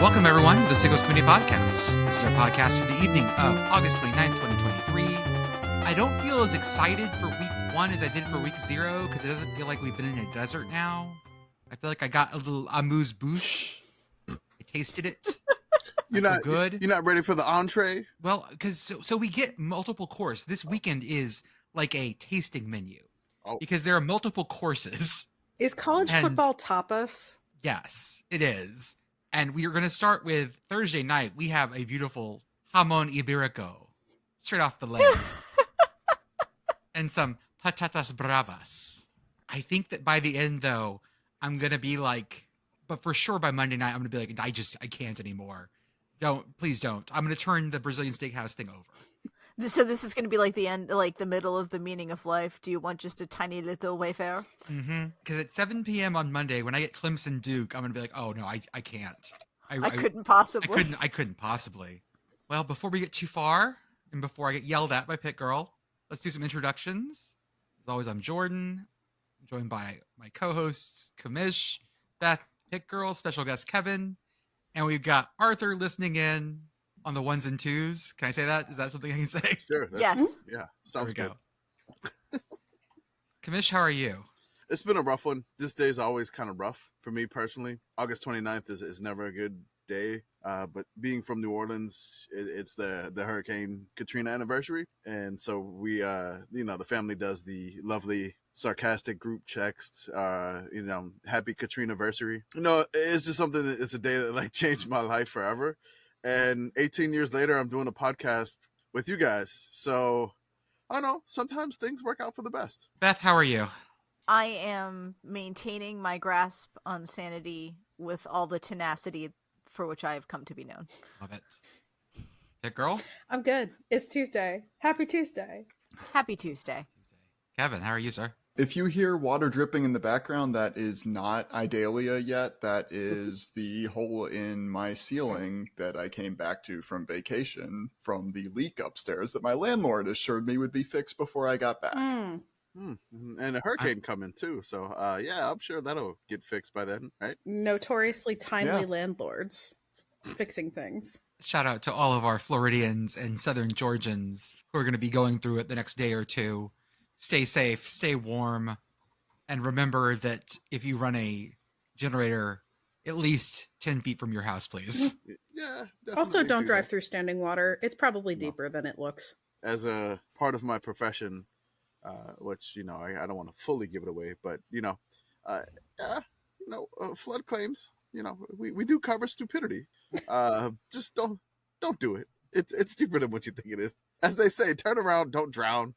Welcome, everyone, to the Sickos Committee podcast. This is our podcast for the evening of August 29th, 2023. I don't feel as excited for week 1 as I did for week 0 because it doesn't feel like we've been in a desert now. I feel like I got a little amuse-bouche. I tasted it. You're not ready for the entree? Well, because so we get multiple course. This weekend is like a tasting menu because there are multiple courses. Is college football tapas? Yes, it is. And we are going to start with Thursday night. We have a beautiful jamon iberico, straight off the land, and some patatas bravas. I think that by the end, though, I'm going to be like, but for sure by Monday night, I'm going to be like, I can't anymore. Please don't. I'm going to turn the Brazilian steakhouse thing over. So this is going to be like the end, like the middle of the meaning of life. Do you want just a tiny little wayfare? Mm-hmm. Because at 7 p.m. on Monday, when I get Clemson Duke, I'm going to be like, oh no, I can't. I couldn't possibly. I couldn't possibly. Well, before we get too far, and before I get yelled at by Pit Girl, let's do some introductions. As always, I'm Jordan. I'm joined by my co-hosts, Kamish, Beth, Pit Girl, special guest Kevin, and we've got Arthur listening in on the 1s and 2s. Can I say that? Is that something I can say? Sure. Yes. Yeah. Sounds good. Kamish, how are you? It's been a rough one. This day is always kind of rough for me personally. August 29th is never a good day. But being from New Orleans, it's the Hurricane Katrina anniversary. And so we, the family does the lovely sarcastic group text, happy Katrina-versary. It's just something it's a day that like changed my life forever. And 18 years later, I'm doing a podcast with you guys. So, I don't know. Sometimes things work out for the best. Beth, how are you? I am maintaining my grasp on sanity with all the tenacity for which I have come to be known. Love it. That girl? I'm good. It's Tuesday. Happy Tuesday. Happy Tuesday. Kevin, how are you, sir? If you hear water dripping in the background, that is not Idalia yet. That is the hole in my ceiling that I came back to from vacation from the leak upstairs that my landlord assured me would be fixed before I got back. And a hurricane coming too. So, I'm sure that'll get fixed by then, right? Notoriously timely landlords fixing things. Shout out to all of our Floridians and Southern Georgians who are going to be going through it the next day or two. Stay safe, stay warm, and remember that if you run a generator at least 10 feet from your house, please. Yeah, definitely. Also, don't drive through standing water. It's probably deeper than it looks. As a part of my profession, which, I don't want to fully give it away, but, flood claims, we do cover stupidity. Just don't do it. It's deeper than what you think it is. As they say, turn around, don't drown.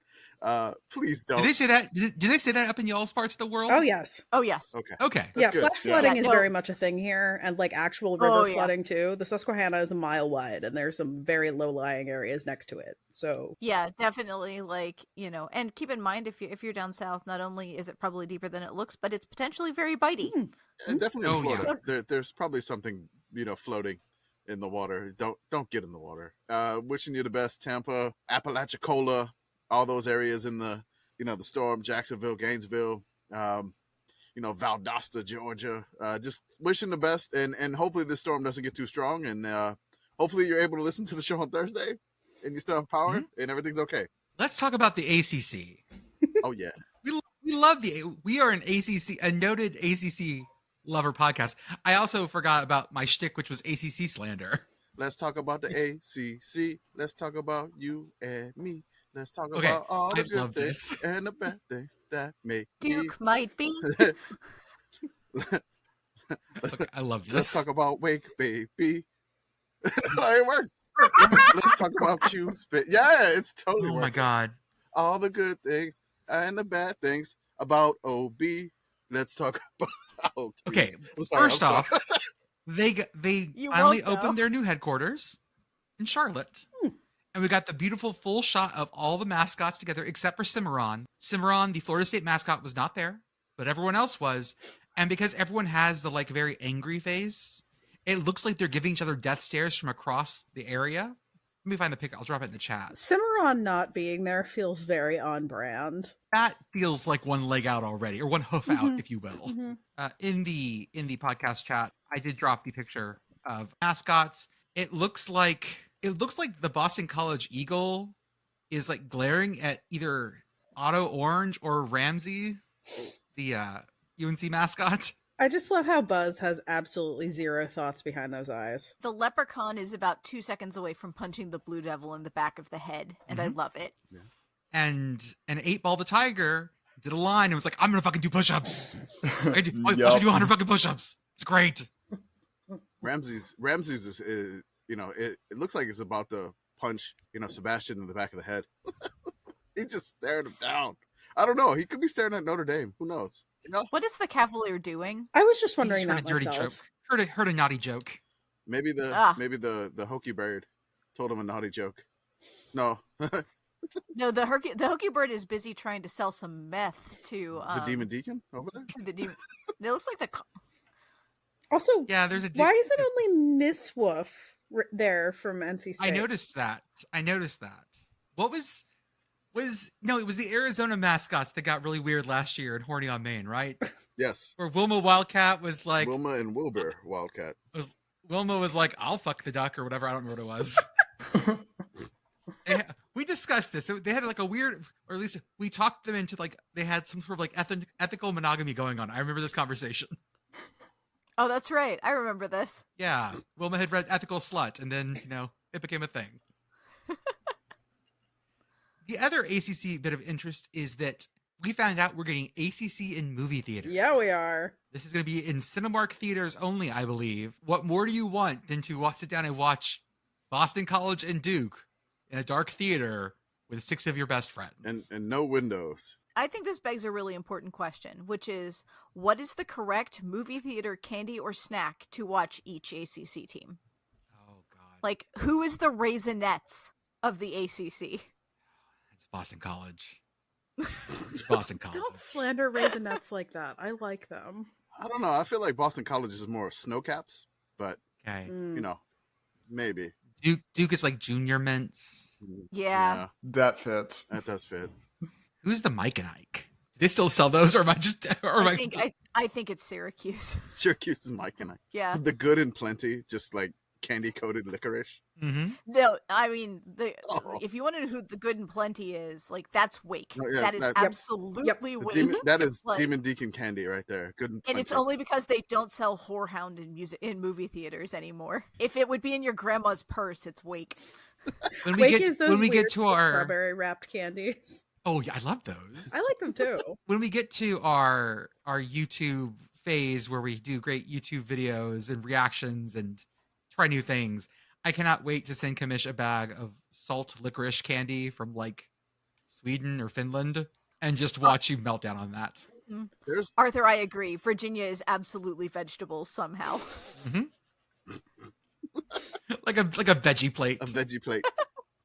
Please don't. Did they say that? Did they say that up in y'all's parts of the world? Oh, yes. Okay. Yeah, good. flash flooding is very much a thing here, and like actual river flooding too. The Susquehanna is a mile wide, and there's some very low-lying areas next to it. So yeah, definitely. And keep in mind if you're down south, not only is it probably deeper than it looks, but it's potentially very bitey. And definitely in Florida, there's probably something floating in the water. Don't get in the water. Wishing you the best, Tampa, Apalachicola, all those areas in the the storm, Jacksonville, Gainesville, Valdosta, Georgia. Just wishing the best, and hopefully this storm doesn't get too strong, and hopefully you're able to listen to the show on Thursday, and you still have power, and everything's okay. Let's talk about the ACC. Oh yeah, we love we are a noted ACC lover podcast. I also forgot about my shtick, which was ACC slander. Let's talk about the ACC. Let's talk about you and me. Let's talk about all the good things and the bad things that make Duke might be. I love this. Let's talk about Wake, baby. It works. Let's talk about you. Yeah, it's totally working. My God. All the good things and the bad things about OB. Let's talk about... Okay, first off, they finally opened their new headquarters in Charlotte. And we got the beautiful full shot of all the mascots together, except for Cimarron. Cimarron, the Florida State mascot, was not there, but everyone else was. And because everyone has the very angry face, it looks like they're giving each other death stares from across the area. Let me find the pic. I'll drop it in the chat. Cimarron not being there feels very on brand. That feels like one leg out already, or one hoof out, if you will. In the podcast chat, I did drop the picture of mascots. It looks like the Boston College Eagle is like glaring at either Otto Orange or Ramsey, the UNC mascot. I just love how Buzz has absolutely zero thoughts behind those eyes. The leprechaun is about 2 seconds away from punching the Blue Devil in the back of the head, and I love it. Yeah. And 8-Ball the Tiger did a line and was like, I'm going to fucking do push-ups. I should do 100 fucking push-ups. It's great. Ramsey's is it looks like it's about to punch, Sebastian in the back of the head. He's just staring him down. I don't know. He could be staring at Notre Dame. Who knows? What is the Cavalier doing? I was just wondering heard that a dirty myself. joke. Heard a naughty joke. Maybe the Hokey Bird told him a naughty joke. No. No, the Hokey Bird is busy trying to sell some meth to the Demon Deacon over there. To the demon. It looks like the. Also, yeah, there's a. Why is it only Miss Woof there from NC State? I noticed that. What was no? It was the Arizona mascots that got really weird last year in Horny on Main, right? Yes. Where Wilma Wildcat was like Wilma and Wilbur Wildcat. Wilma was like, "I'll fuck the duck" or whatever. I don't remember what it was. We discussed this. They had like a weird, or at least we talked them into like they had some sort of like ethical monogamy going on. I remember this conversation. Oh, that's right. I remember this. Yeah, Wilma had read Ethical Slut, and then it became a thing. The other ACC bit of interest is that we found out we're getting ACC in movie theaters. Yeah, we are. This is going to be in Cinemark theaters only, I believe. What more do you want than to sit down and watch Boston College and Duke in a dark theater with 6 of your best friends? And no windows. I think this begs a really important question, which is, what is the correct movie theater candy or snack to watch each ACC team? Oh, God. Like, who is the Raisinets of the ACC? It's Boston College. It's Boston College. Don't slander Raisinets like that. I like them. I don't know. I feel like Boston College is more Snowcaps, but Okay. Maybe. Duke is like Junior Mints. Yeah. That fits. That does fit. Who's the Mike and Ike? Do they still sell those, or am I just? I think it's Syracuse. Syracuse is Mike and Ike. Yeah. The Good and Plenty, just like candy coated licorice. Mm-hmm. No, I mean, if you want to know who the Good and Plenty is, like, that's Wake. Oh, yeah, that is absolutely Wake. That is like, Demon Deacon candy right there. Good and Plenty. And it's only because they don't sell Whorehound in movie theaters anymore. If it would be in your grandma's purse, it's Wake. When Wake is those we get to our strawberry wrapped candies. Oh yeah, I love those. I like them too. When we get to our YouTube phase where we do great YouTube videos and reactions and try new things, I cannot wait to send Kamish a bag of salt licorice candy from like Sweden or Finland and just watch you melt down on that. Arthur, I agree. Virginia is absolutely vegetables somehow. Mm-hmm. like a veggie plate. A veggie plate.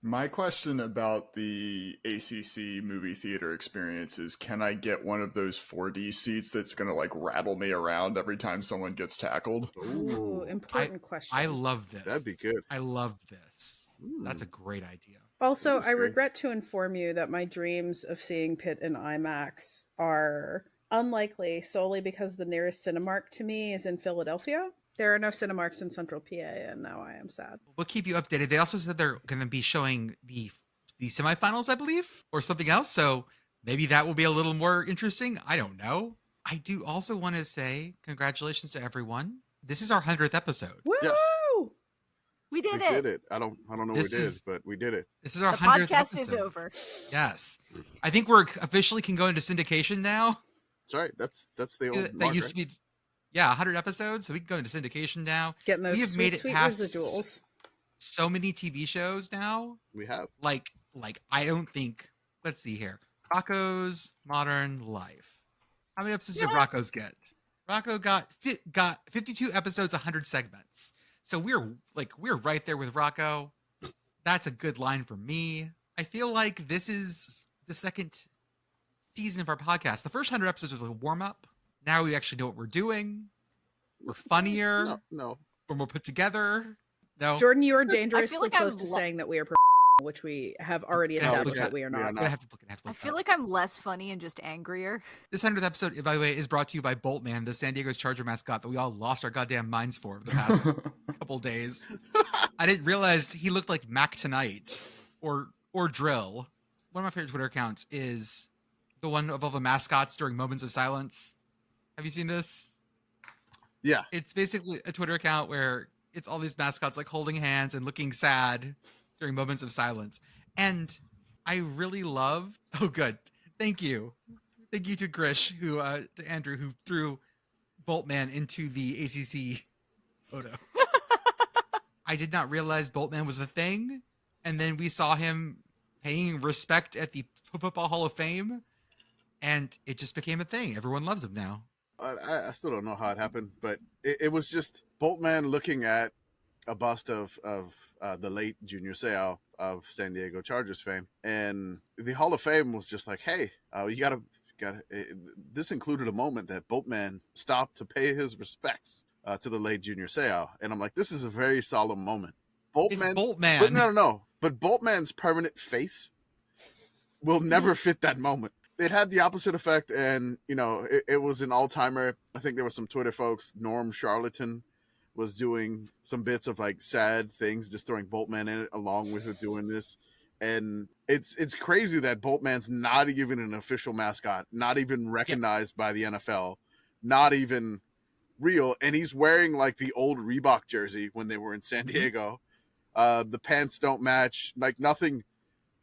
My question about the ACC movie theater experience is, can I get one of those 4D seats that's going to like rattle me around every time someone gets tackled? Ooh, important question. I love this. That'd be good. I love this. That's a great idea. Also, I regret to inform you that my dreams of seeing Pitt in IMAX are unlikely solely because the nearest Cinemark to me is in Philadelphia. There are no Cinemarks in Central PA, and now I am sad. We'll keep you updated. They also said they're going to be showing the semifinals, I believe, or something else. So maybe that will be a little more interesting. I don't know. I do also want to say congratulations to everyone. This is our 100th episode. Woo! Yes. We did it. I don't know This we did, is- but we did it. This is our The 100th podcast episode. is over. Yes. I think we're officially can go into syndication now. That's right. That's the old That mark, used right? to be, 100 episodes. So we can go into syndication now. Getting those We have sweet, made it sweet past residuals. so many TV shows now. We have. Like I don't think. Let's see here. Rocco's Modern Life. How many episodes did Rocco's get? Rocco got 52 episodes, 100 segments. So we're right there with Rocco. That's a good line for me. I feel like this is the second season of our podcast. The first 100 episodes was a warm up. Now we actually know what we're doing. We're funnier. No. We're more put together. No. Jordan, you are I feel dangerously like close I'm to lo- saying that we are which we have already established that we are not. I have to look I feel like I'm less funny and just angrier. This 100th episode, by the way, is brought to you by Boltman, the San Diego's Charger mascot that we all lost our goddamn minds for the past couple days. I didn't realize he looked like Mac Tonight or Drill. One of my favorite Twitter accounts is the one of all the mascots during moments of silence. Have you seen this? Yeah. It's basically a Twitter account where it's all these mascots like holding hands and looking sad during moments of silence. And I really love, oh good, thank you to Grish, to Andrew, who threw Boltman into the ACC photo. I did not realize Boltman was a thing, and then we saw him paying respect at the Football Hall of Fame, and it just became a thing. Everyone loves him now. I still don't know how it happened, but it was just Boltman looking at a bust of the late Junior Seau of San Diego Chargers fame, and the Hall of Fame was just like, hey, you gotta. This included a moment that Boltman stopped to pay his respects to the late Junior Seau, and I'm like, this is a very solemn moment. It's Boltman, but no, but Boltman's permanent face will never fit that moment. It had the opposite effect, and it was an all-timer. I think there were some Twitter folks. Norm Charlatan was doing some bits of like sad things, just throwing Boltman in it along with her doing this. And it's crazy that Boltman's not even an official mascot, not even recognized by the NFL, not even real. And he's wearing like the old Reebok jersey when they were in San Diego. The pants don't match, like nothing.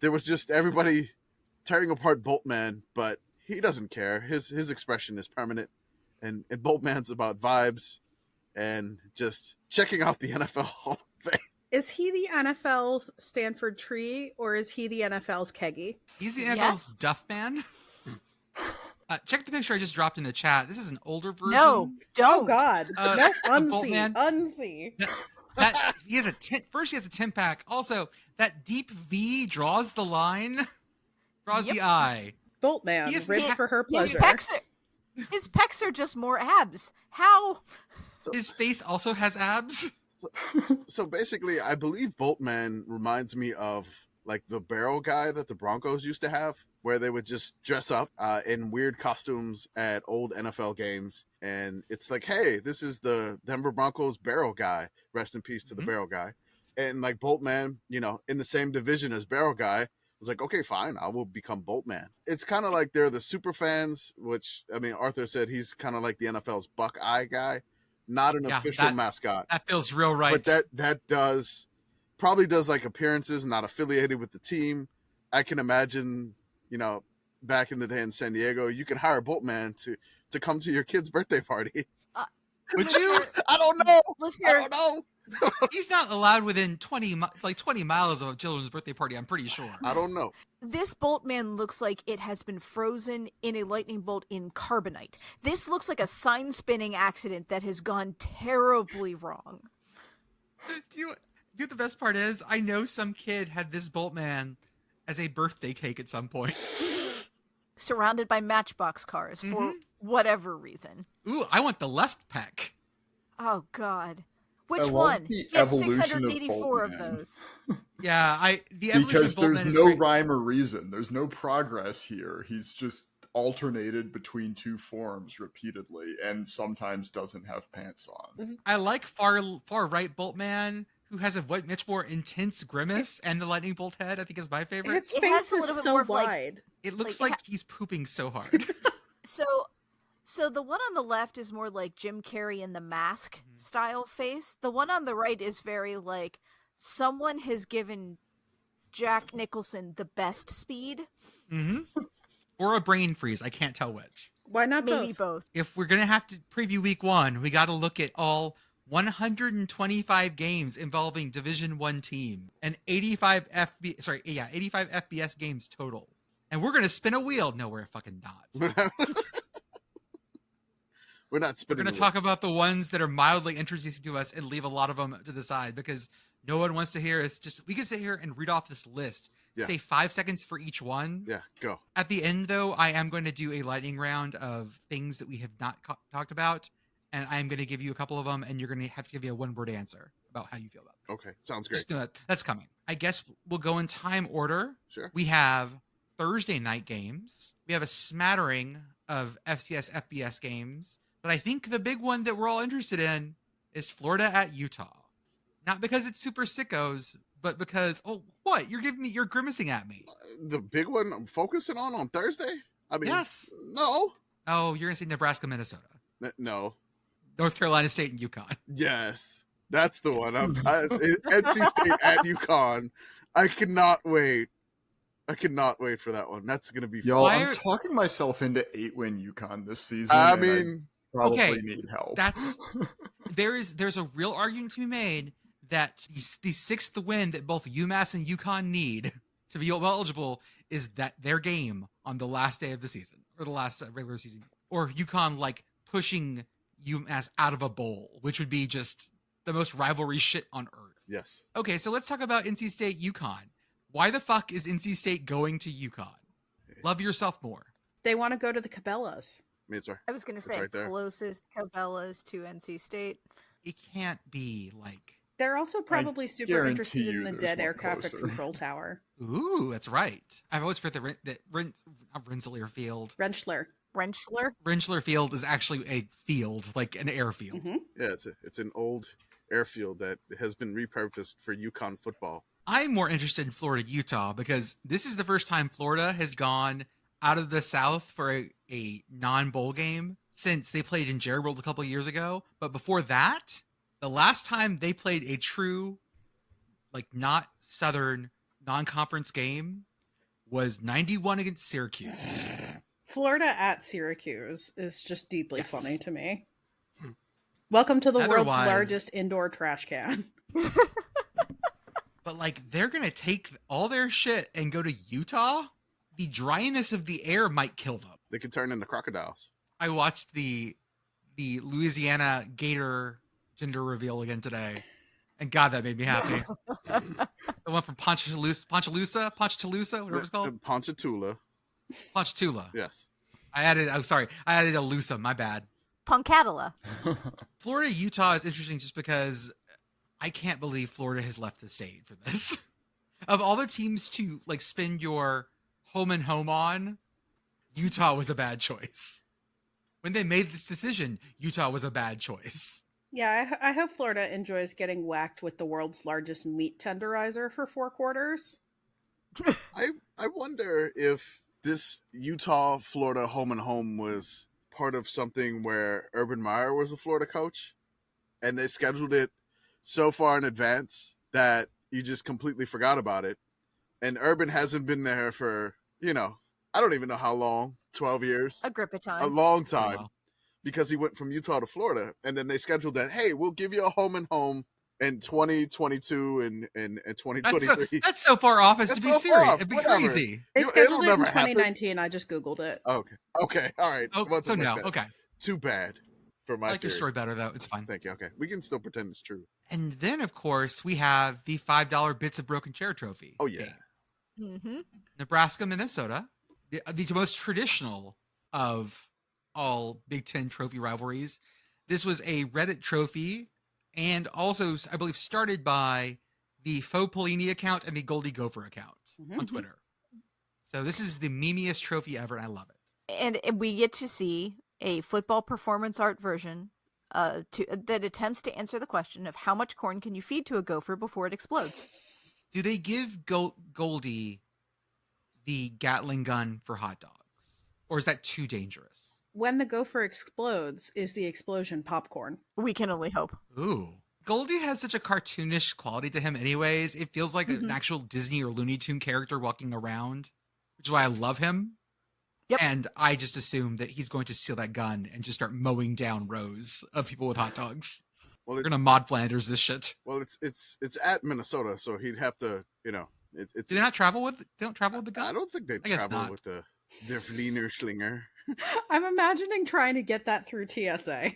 There was just everybody tearing apart Boltman, but he doesn't care. His expression is permanent, and Boltman's about vibes and just checking out the NFL Hall of Fame. Is he the NFL's Stanford Tree, or is he the NFL's Keggy? He's the NFL's Duff Man. Check the picture I just dropped in the chat. This is an older version. No, don't. Oh God! No, unsee, unsee. That he has a first. He has a 10-pack. Also, that deep V draws the line, draws the eye. Boltman, rich for her pleasure. His pecs are just more abs. How? His face also has abs. So basically, I believe Boltman reminds me of like the barrel guy that the Broncos used to have, where they would just dress up in weird costumes at old NFL games. And it's like, hey, this is the Denver Broncos barrel guy. Rest in peace to the barrel guy. And like Boltman, in the same division as barrel guy, was like, okay, fine, I will become Boltman. It's kind of like they're the super fans, which, I mean, Arthur said he's kind of like the NFL's Buckeye guy. Not an official mascot. That feels real right. But that probably does like appearances, not affiliated with the team. I can imagine, back in the day in San Diego, you could hire Boltman to come to your kid's birthday party. Would you? I don't know. Listener, I don't know. He's not allowed within 20 miles of a children's birthday party, I'm pretty sure. I don't know. This Boltman looks like it has been frozen in a lightning bolt in carbonite. This looks like a sign spinning accident that has gone terribly wrong. Do you know the best part is? I know some kid had this Boltman as a birthday cake at some point. Surrounded by Matchbox cars for whatever reason. Ooh, I want the left pec. Oh, God. Which one? He has 684 of those. Yeah, because there's no rhyme or reason. There's no progress here. He's just alternated between two forms repeatedly, and sometimes doesn't have pants on. I like far right Boltman, who has a much more intense grimace, and the lightning bolt head. I think is my favorite. His face is so wide. It looks like he's pooping so hard. So the one on the left is more like Jim Carrey in The Mask style face. The one on the right is very like someone has given Jack Nicholson the best speed. Or a brain freeze. I can't tell which. Why not Maybe both? If we're going to have to preview week 1, we got to look at all 125 games involving Division 1 team and 85 FBS games total. And we're going to spin a wheel. No, we're fucking not. We're not spinning. We're going to talk about the ones that are mildly interesting to us and leave a lot of them to the side because no one wants to hear us. We can sit here and read off this list. Yeah. Say 5 seconds for each one. Yeah, go. At the end, though, I am going to do a lightning round of things that we have not talked about, and I'm going to give you a couple of them, and you're going to have to give me a one-word answer about how you feel about this. Okay, sounds great. Just know that's coming. I guess we'll go in time order. Sure. We have Thursday night games. We have a smattering of FCS, FBS games. But I think the big one that we're all interested in is Florida at Utah. Not because it's super sickos, but because, what? You're grimacing at me. The big one I'm focusing on Thursday? I mean, yes. No. Oh, you're going to say Nebraska, Minnesota. No. North Carolina State and UConn. Yes. That's the one. NC State at UConn. I cannot wait. I cannot wait for that one. That's going to be Y'all, fun. I'm talking myself into 8-win UConn this season. I mean, probably need help. There's a real argument to be made that the sixth win that both UMass and UConn need to be eligible is that their game on the last day of the season, or the last regular season, or UConn like pushing UMass out of a bowl, which would be just the most rivalry shit on earth. Yes. Okay, so let's talk about NC State UConn. Why the fuck is NC State going to UConn? Love yourself more. They want to go to the Cabela's. I was going to say right there. Closest Cabela's to NC State. It can't be like. They're also probably super interested in the dead air traffic closer. control tower. Ooh, that's right. I've always heard that Rensselaer Field. Rentschler. Rentschler Field is actually a field, like an airfield. Mm-hmm. Yeah, it's an old airfield that has been repurposed for UConn football. I'm more interested in Florida, Utah, because this is the first time Florida has gone out of the South for a non-bowl game since they played in Jerry World a couple of years ago. But before that, the last time they played a true, like not Southern non-conference game was 91 against Syracuse. Florida at Syracuse is just deeply funny to me. Welcome to the world's largest indoor trash can. But like, they're going to take all their shit and go to Utah? The dryness of the air might kill them. They could turn into crocodiles. I watched the Louisiana Gator gender reveal again today. And God, that made me happy. The one from Ponchatoula, whatever it's called. Ponchatoula. Yes. I added a Lusa, my bad. Punkatula. Florida, Utah is interesting just because I can't believe Florida has left the state for this. Of all the teams to like spend your home and home on, Utah was a bad choice. When they made this decision, Utah was a bad choice. Yeah, I hope Florida enjoys getting whacked with the world's largest meat tenderizer for 4 quarters. I wonder if this Utah-Florida home and home was part of something where Urban Meyer was a Florida coach, and they scheduled it so far in advance that you just completely forgot about it. And Urban hasn't been there for, I don't even know how long, 12 years? A grip of time. A long time. Because he went from Utah to Florida, and then they scheduled that, hey, we'll give you a home and home in 2022 and 2023. That's so far off as to be serious. It'd be whatever. crazy. They scheduled it in never 2019. Happen. I just Googled it. Okay. All right. Oh, so no. Okay. Too bad for my I like your story better, though. It's fine. Thank you. Okay. We can still pretend it's true. And then, of course, we have the $5 Bits of Broken Chair Trophy. Oh, yeah. Mm-hmm. Nebraska, Minnesota. The most traditional of all Big Ten trophy rivalries. This was a Reddit trophy, and also, I believe, started by the Faux Polini account and the Goldie Gopher account on Twitter. So this is the memeiest trophy ever, and I love it. And we get to see a football performance art version that attempts to answer the question of how much corn can you feed to a gopher before it explodes. Do they give Goldie the Gatling gun for hot dogs? Or is that too dangerous? When the gopher explodes, is the explosion popcorn? We can only hope. Ooh. Goldie has such a cartoonish quality to him anyways. It feels like an actual Disney or Looney Tune character walking around, which is why I love him. Yep. And I just assume that he's going to steal that gun and just start mowing down rows of people with hot dogs. Well, we're gonna mod Flanders this shit. Well, it's at Minnesota, so he'd have to, it's. Do they not travel with? They don't travel with the gun. I don't think they travel with the Wiener Schlinger. I'm imagining trying to get that through TSA.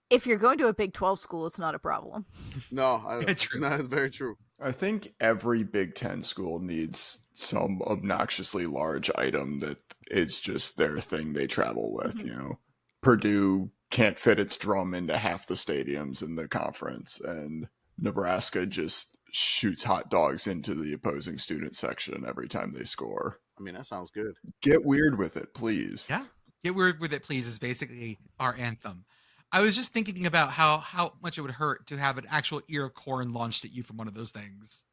If you're going to a Big 12 school, it's not a problem. No, it's very true. I think every Big Ten school needs some obnoxiously large item that is just their thing they travel with. Purdue can't fit its drum into half the stadiums in the conference, and Nebraska just shoots hot dogs into the opposing student section every time they score. I mean, that sounds good. Get weird with it, please. Yeah. Get weird with it, please, is basically our anthem. I was just thinking about how much it would hurt to have an actual ear of corn launched at you from one of those things.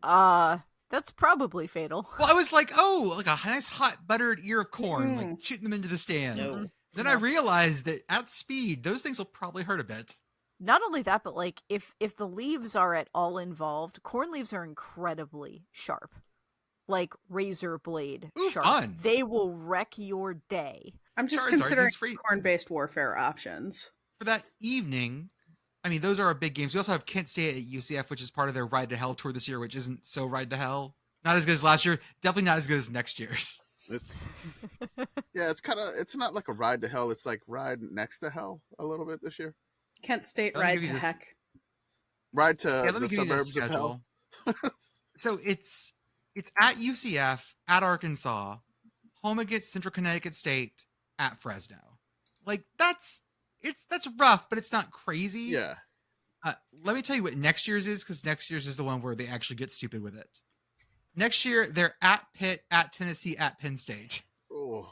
That's probably fatal. Well, I was like, oh, like a nice hot buttered ear of corn, like shooting them into the stands. No. Then I realized that at speed, those things will probably hurt a bit. Not only that, but like if the leaves are at all involved, corn leaves are incredibly sharp. Like razor blade sharp. Fun. They will wreck your day. I'm just Charizard, considering he's free. corn-based warfare options. For that evening, I mean, those are our big games. We also have Kent State at UCF, which is part of their Ride to Hell tour this year, which isn't so Ride to Hell. Not as good as last year. Definitely not as good as next year's. Yeah, it's not like a ride to hell. It's like ride next to hell a little bit this year. Kent State Let me ride give to you this- heck. Ride to Let me the give you the suburbs of hell. schedule. So it's at UCF, at Arkansas, home against Central Connecticut State, at Fresno. Like that's rough, but it's not crazy. Yeah. Let me tell you what next year's is, because next year's is the one where they actually get stupid with it. Next year, they're at Pitt, at Tennessee, at Penn State. Oh.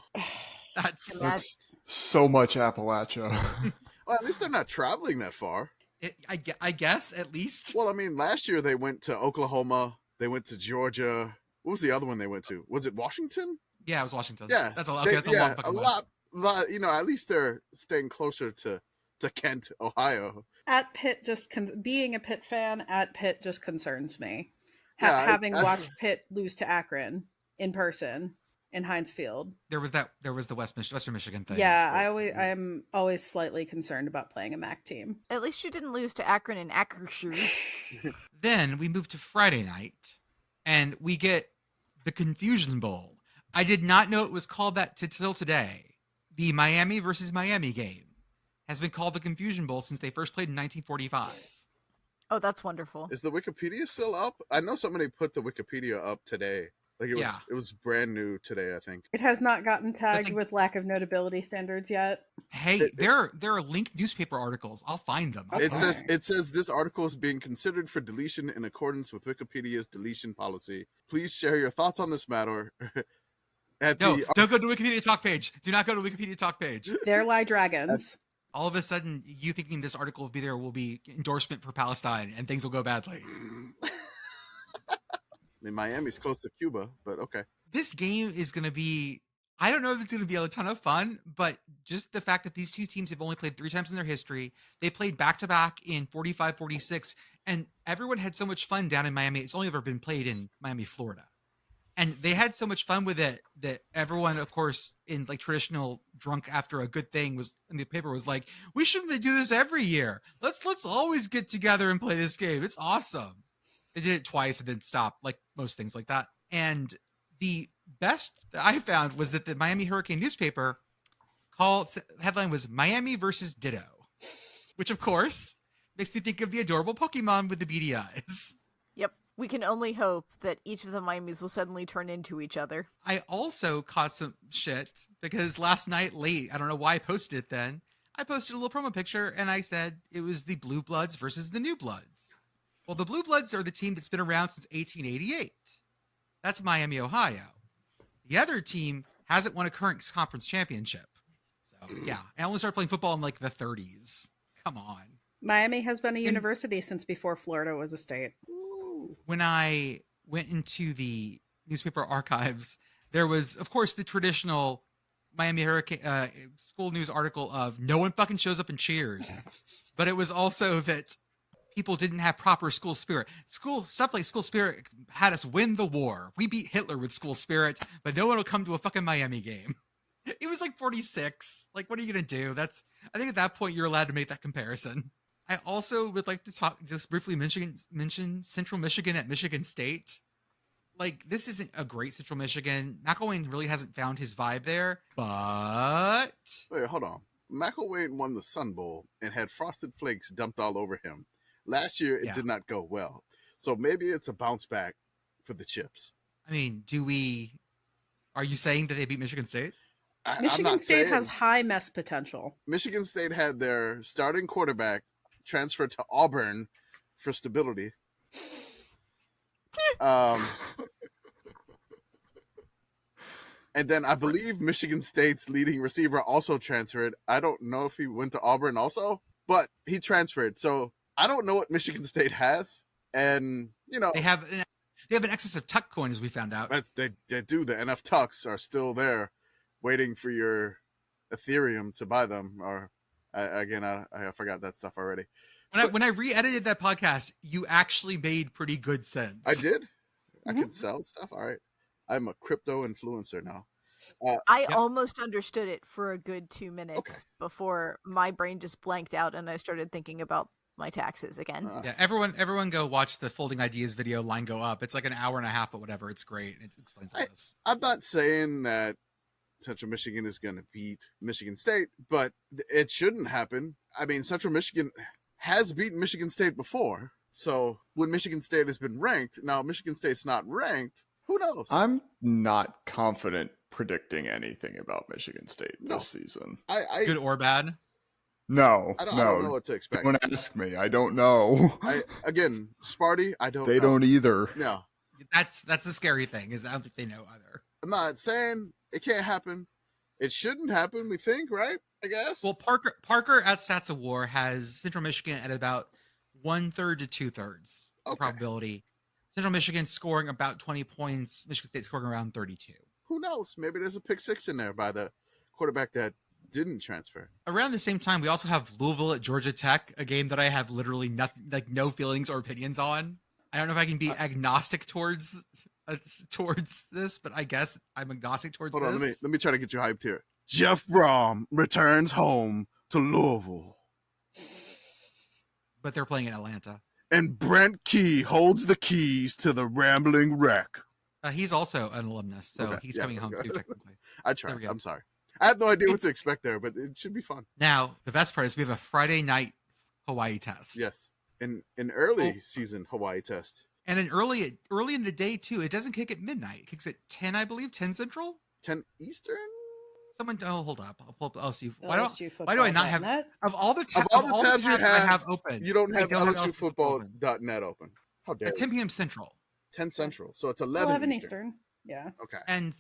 That's so much Appalachia. Well, at least they're not traveling that far. I guess, at least. Well, I mean, last year they went to Oklahoma. They went to Georgia. What was the other one they went to? Was it Washington? Yeah, it was Washington. Yeah. That's a lot. Okay, that's a long fucking lot. You know, at least they're staying closer to Kent, Ohio. At Pitt, being a Pitt fan, at Pitt just concerns me. Yeah, Having watched Pitt lose to Akron in person in Heinz Field. There was the Western Michigan thing. Yeah, I'm always slightly concerned about playing a MAC team. At least you didn't lose to Akron and Akershire. Then we move to Friday night, and we get the Confusion Bowl. I did not know it was called that till today. The Miami versus Miami game has been called the Confusion Bowl since they first played in 1945. Oh, that's wonderful. Is the Wikipedia still up? I know somebody put the Wikipedia up today. Like it was brand new today, I think. It has not gotten tagged with lack of notability standards yet. Hey, there are linked newspaper articles. I'll find them. It says this article is being considered for deletion in accordance with Wikipedia's deletion policy. Please share your thoughts on this matter. Don't go to Wikipedia talk page. Do not go to Wikipedia talk page. There lie dragons. All of a sudden, you thinking this article will be there will be endorsement for Palestine, and things will go badly. I mean, Miami's close to Cuba, but okay. This game is going to be, I don't know if it's going to be a ton of fun, but just the fact that these two teams have only played 3 times in their history, they played back-to-back in 45, 46, and everyone had so much fun down in Miami. It's only ever been played in Miami, Florida. And they had so much fun with it that everyone, of course, in like traditional drunk after a good thing was in the paper was like, we shouldn't do this every year. Let's always get together and play this game. It's awesome. They did it twice and then stopped, like most things like that. And the best that I found was that the Miami Hurricane newspaper headline was Miami versus Ditto, which of course makes me think of the adorable Pokemon with the beady eyes. Yep. We can only hope that each of the Miamis will suddenly turn into each other. I also caught some shit because last night late, I don't know why I posted it then. I posted a little promo picture and I said it was the Blue Bloods versus the New Bloods. Well, the Blue Bloods are the team that's been around since 1888. That's Miami, Ohio. The other team hasn't won a current conference championship. So, yeah, I only started playing football in like the 30s. Come on. Miami has been a university since before Florida was a state. When I went into the newspaper archives, there was, of course, the traditional Miami Hurricane school news article of no one fucking shows up and cheers. But it was also that people didn't have proper school spirit. Stuff like school spirit had us win the war. We beat Hitler with school spirit, but no one will come to a fucking Miami game. It was like 46. Like, what are you going to do? I think at that point you're allowed to make that comparison. I also would like to just briefly mention Central Michigan at Michigan State. Like, this isn't a great Central Michigan. McElwain really hasn't found his vibe there, but... Wait, hold on. McElwain won the Sun Bowl and had Frosted Flakes dumped all over him. Last year, it did not go well. So maybe it's a bounce back for the Chips. I mean, are you saying that they beat Michigan State? Michigan State has high mess potential. Michigan State had their starting quarterback transferred to Auburn for stability. And then I believe Michigan State's leading receiver also transferred. I don't know if he went to Auburn also, but he transferred. So I don't know what Michigan State has. And, they have an excess of tuck coin, as we found out. They do. The NF Tucks are still there waiting for your Ethereum to buy them. Or I forgot that stuff already. When I re-edited that podcast, you actually made pretty good sense. I did? Mm-hmm. I can sell stuff? All right. I'm a crypto influencer now. I almost understood it for a good 2 minutes before my brain just blanked out and I started thinking about my taxes again. Yeah, everyone go watch the Folding Ideas video line go up. It's like an hour and a half or whatever. It's great. It explains all this. I'm not saying that Central Michigan is going to beat Michigan State, but it shouldn't happen. I mean, Central Michigan has beaten Michigan State before. So when Michigan State has been ranked, now Michigan State's not ranked, who knows? I'm not confident predicting anything about Michigan State this season. Good or bad? No, I don't know what to expect. Don't ask me. I don't know. Again, Sparty, I don't know. They don't either. No. That's the scary thing, is that I don't think they know either. I'm not saying it can't happen. It shouldn't happen, we think, right? I guess. Well, Parker at Stats of War has Central Michigan at about 1/3 to 2/3 probability. Central Michigan scoring about 20 points. Michigan State scoring around 32. Who knows? Maybe there's a pick six in there by the quarterback that didn't transfer. Around the same time, we also have Louisville at Georgia Tech, a game that I have literally nothing, like no feelings or opinions on. I don't know if I can be agnostic towards this, but I guess I'm agnostic towards this. Hold on, let me try to get you hyped here. Jeff Brom returns home to Louisville. But they're playing in Atlanta. And Brent Key holds the keys to the Rambling Wreck. He's also an alumnus, so he's coming home too, technically. I tried. I'm sorry. I have no idea what to expect there, but it should be fun. Now, the best part is we have a Friday night Hawaii test. Yes. An early season Hawaii test. And an early in the day, too. It doesn't kick at midnight. It kicks at 10, I believe, 10 Central? 10 Eastern? Hold up. I'll pull up. I'll see. Why LSU do I not have of all the tabs you I have open? You don't have LSUfootball.net open. How dare at 10 p.m. Central. 10 Central. So it's 11 Eastern. Yeah. Okay. And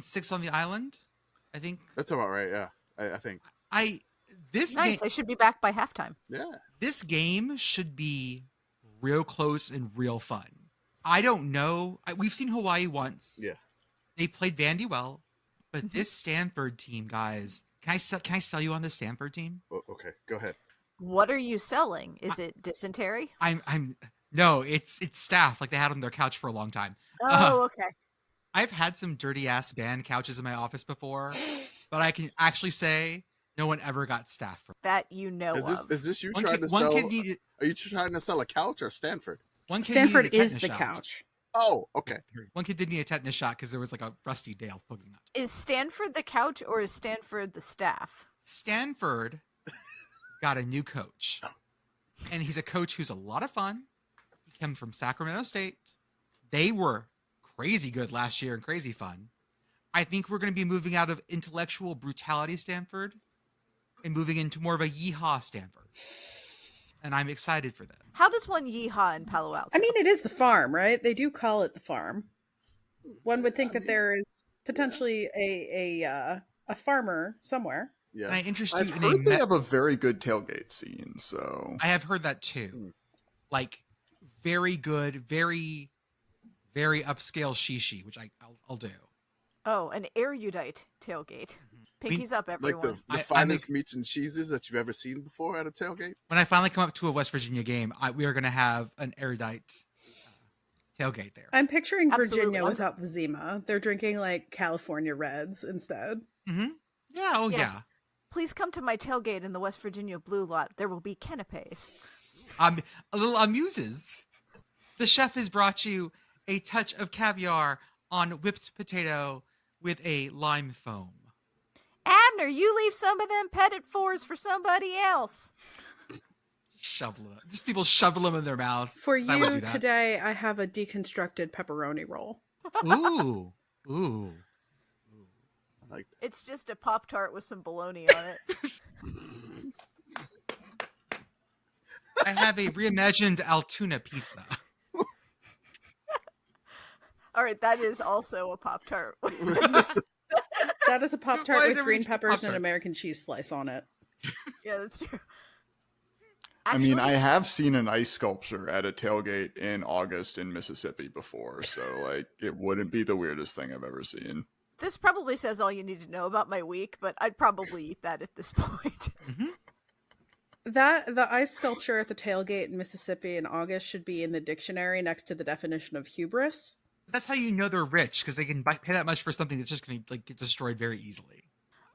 6 on the island, I think. That's about right. Yeah. I think. Nice. I should be back by halftime. Yeah. This game should be real close and real fun. I don't know. We've seen Hawaii once. Yeah. They played Vandy well, but this Stanford team, guys, can I sell you on this Stanford team? Okay, go ahead. What are you selling? Is it dysentery? No, it's staff like they had on their couch for a long time. Oh, okay. I've had some dirty ass band couches in my office before, but I can actually say no one ever got staff from that. Is this you trying to sell? Are you trying to sell a couch or Stanford? Stanford is the couch. Oh, okay. One kid did need a tetanus shot because there was like a rusty nail poking out. Is Stanford the couch or is Stanford the staff? Stanford got a new coach, and he's a coach who's a lot of fun. He comes from Sacramento State. They were crazy good last year and crazy fun. I think we're going to be moving out of intellectual brutality Stanford and moving into more of a yeehaw Stanford. And I'm excited for that. How does one yeehaw in Palo Alto? I mean, it is the farm, right? They do call it the farm. One would think that there is potentially a farmer somewhere. Yeah, and I've heard they have a very good tailgate scene. So I have heard that too. Like very good, very, very upscale shishi, which I'll do. Oh, an erudite tailgate. Pinkies up, everyone. Like the finest meats and cheeses that you've ever seen before at a tailgate? When I finally come up to a West Virginia game, we are going to have an erudite tailgate there. I'm picturing Virginia without the Zima. They're drinking like California Reds instead. Mm-hmm. Yeah, yeah. Please come to my tailgate in the West Virginia Blue Lot. There will be canapes. A little amuses. The chef has brought you a touch of caviar on whipped potato with a lime foam. Abner, you leave some of them petit fours for somebody else. Shovel it. Just people shovel them in their mouths. For you today, I have a deconstructed pepperoni roll. Ooh. like that. It's just a Pop-Tart with some bologna on it. I have a reimagined Altoona pizza. All right, that is also a Pop-Tart. That is a Pop-Tart Why is with everybody green just peppers and Pop-Tart? an American cheese slice on it. Yeah, that's true. I mean, Actually, I have seen an ice sculpture at a tailgate in August in Mississippi before, so like it wouldn't be the weirdest thing I've ever seen. this probably says all you need to know about my week, but I'd probably eat that at this point. Mm-hmm. The ice sculpture at the tailgate in Mississippi in August should be in the dictionary next to the definition of hubris. That's how you know they're rich, because they can pay that much for something that's just going to like get destroyed very easily.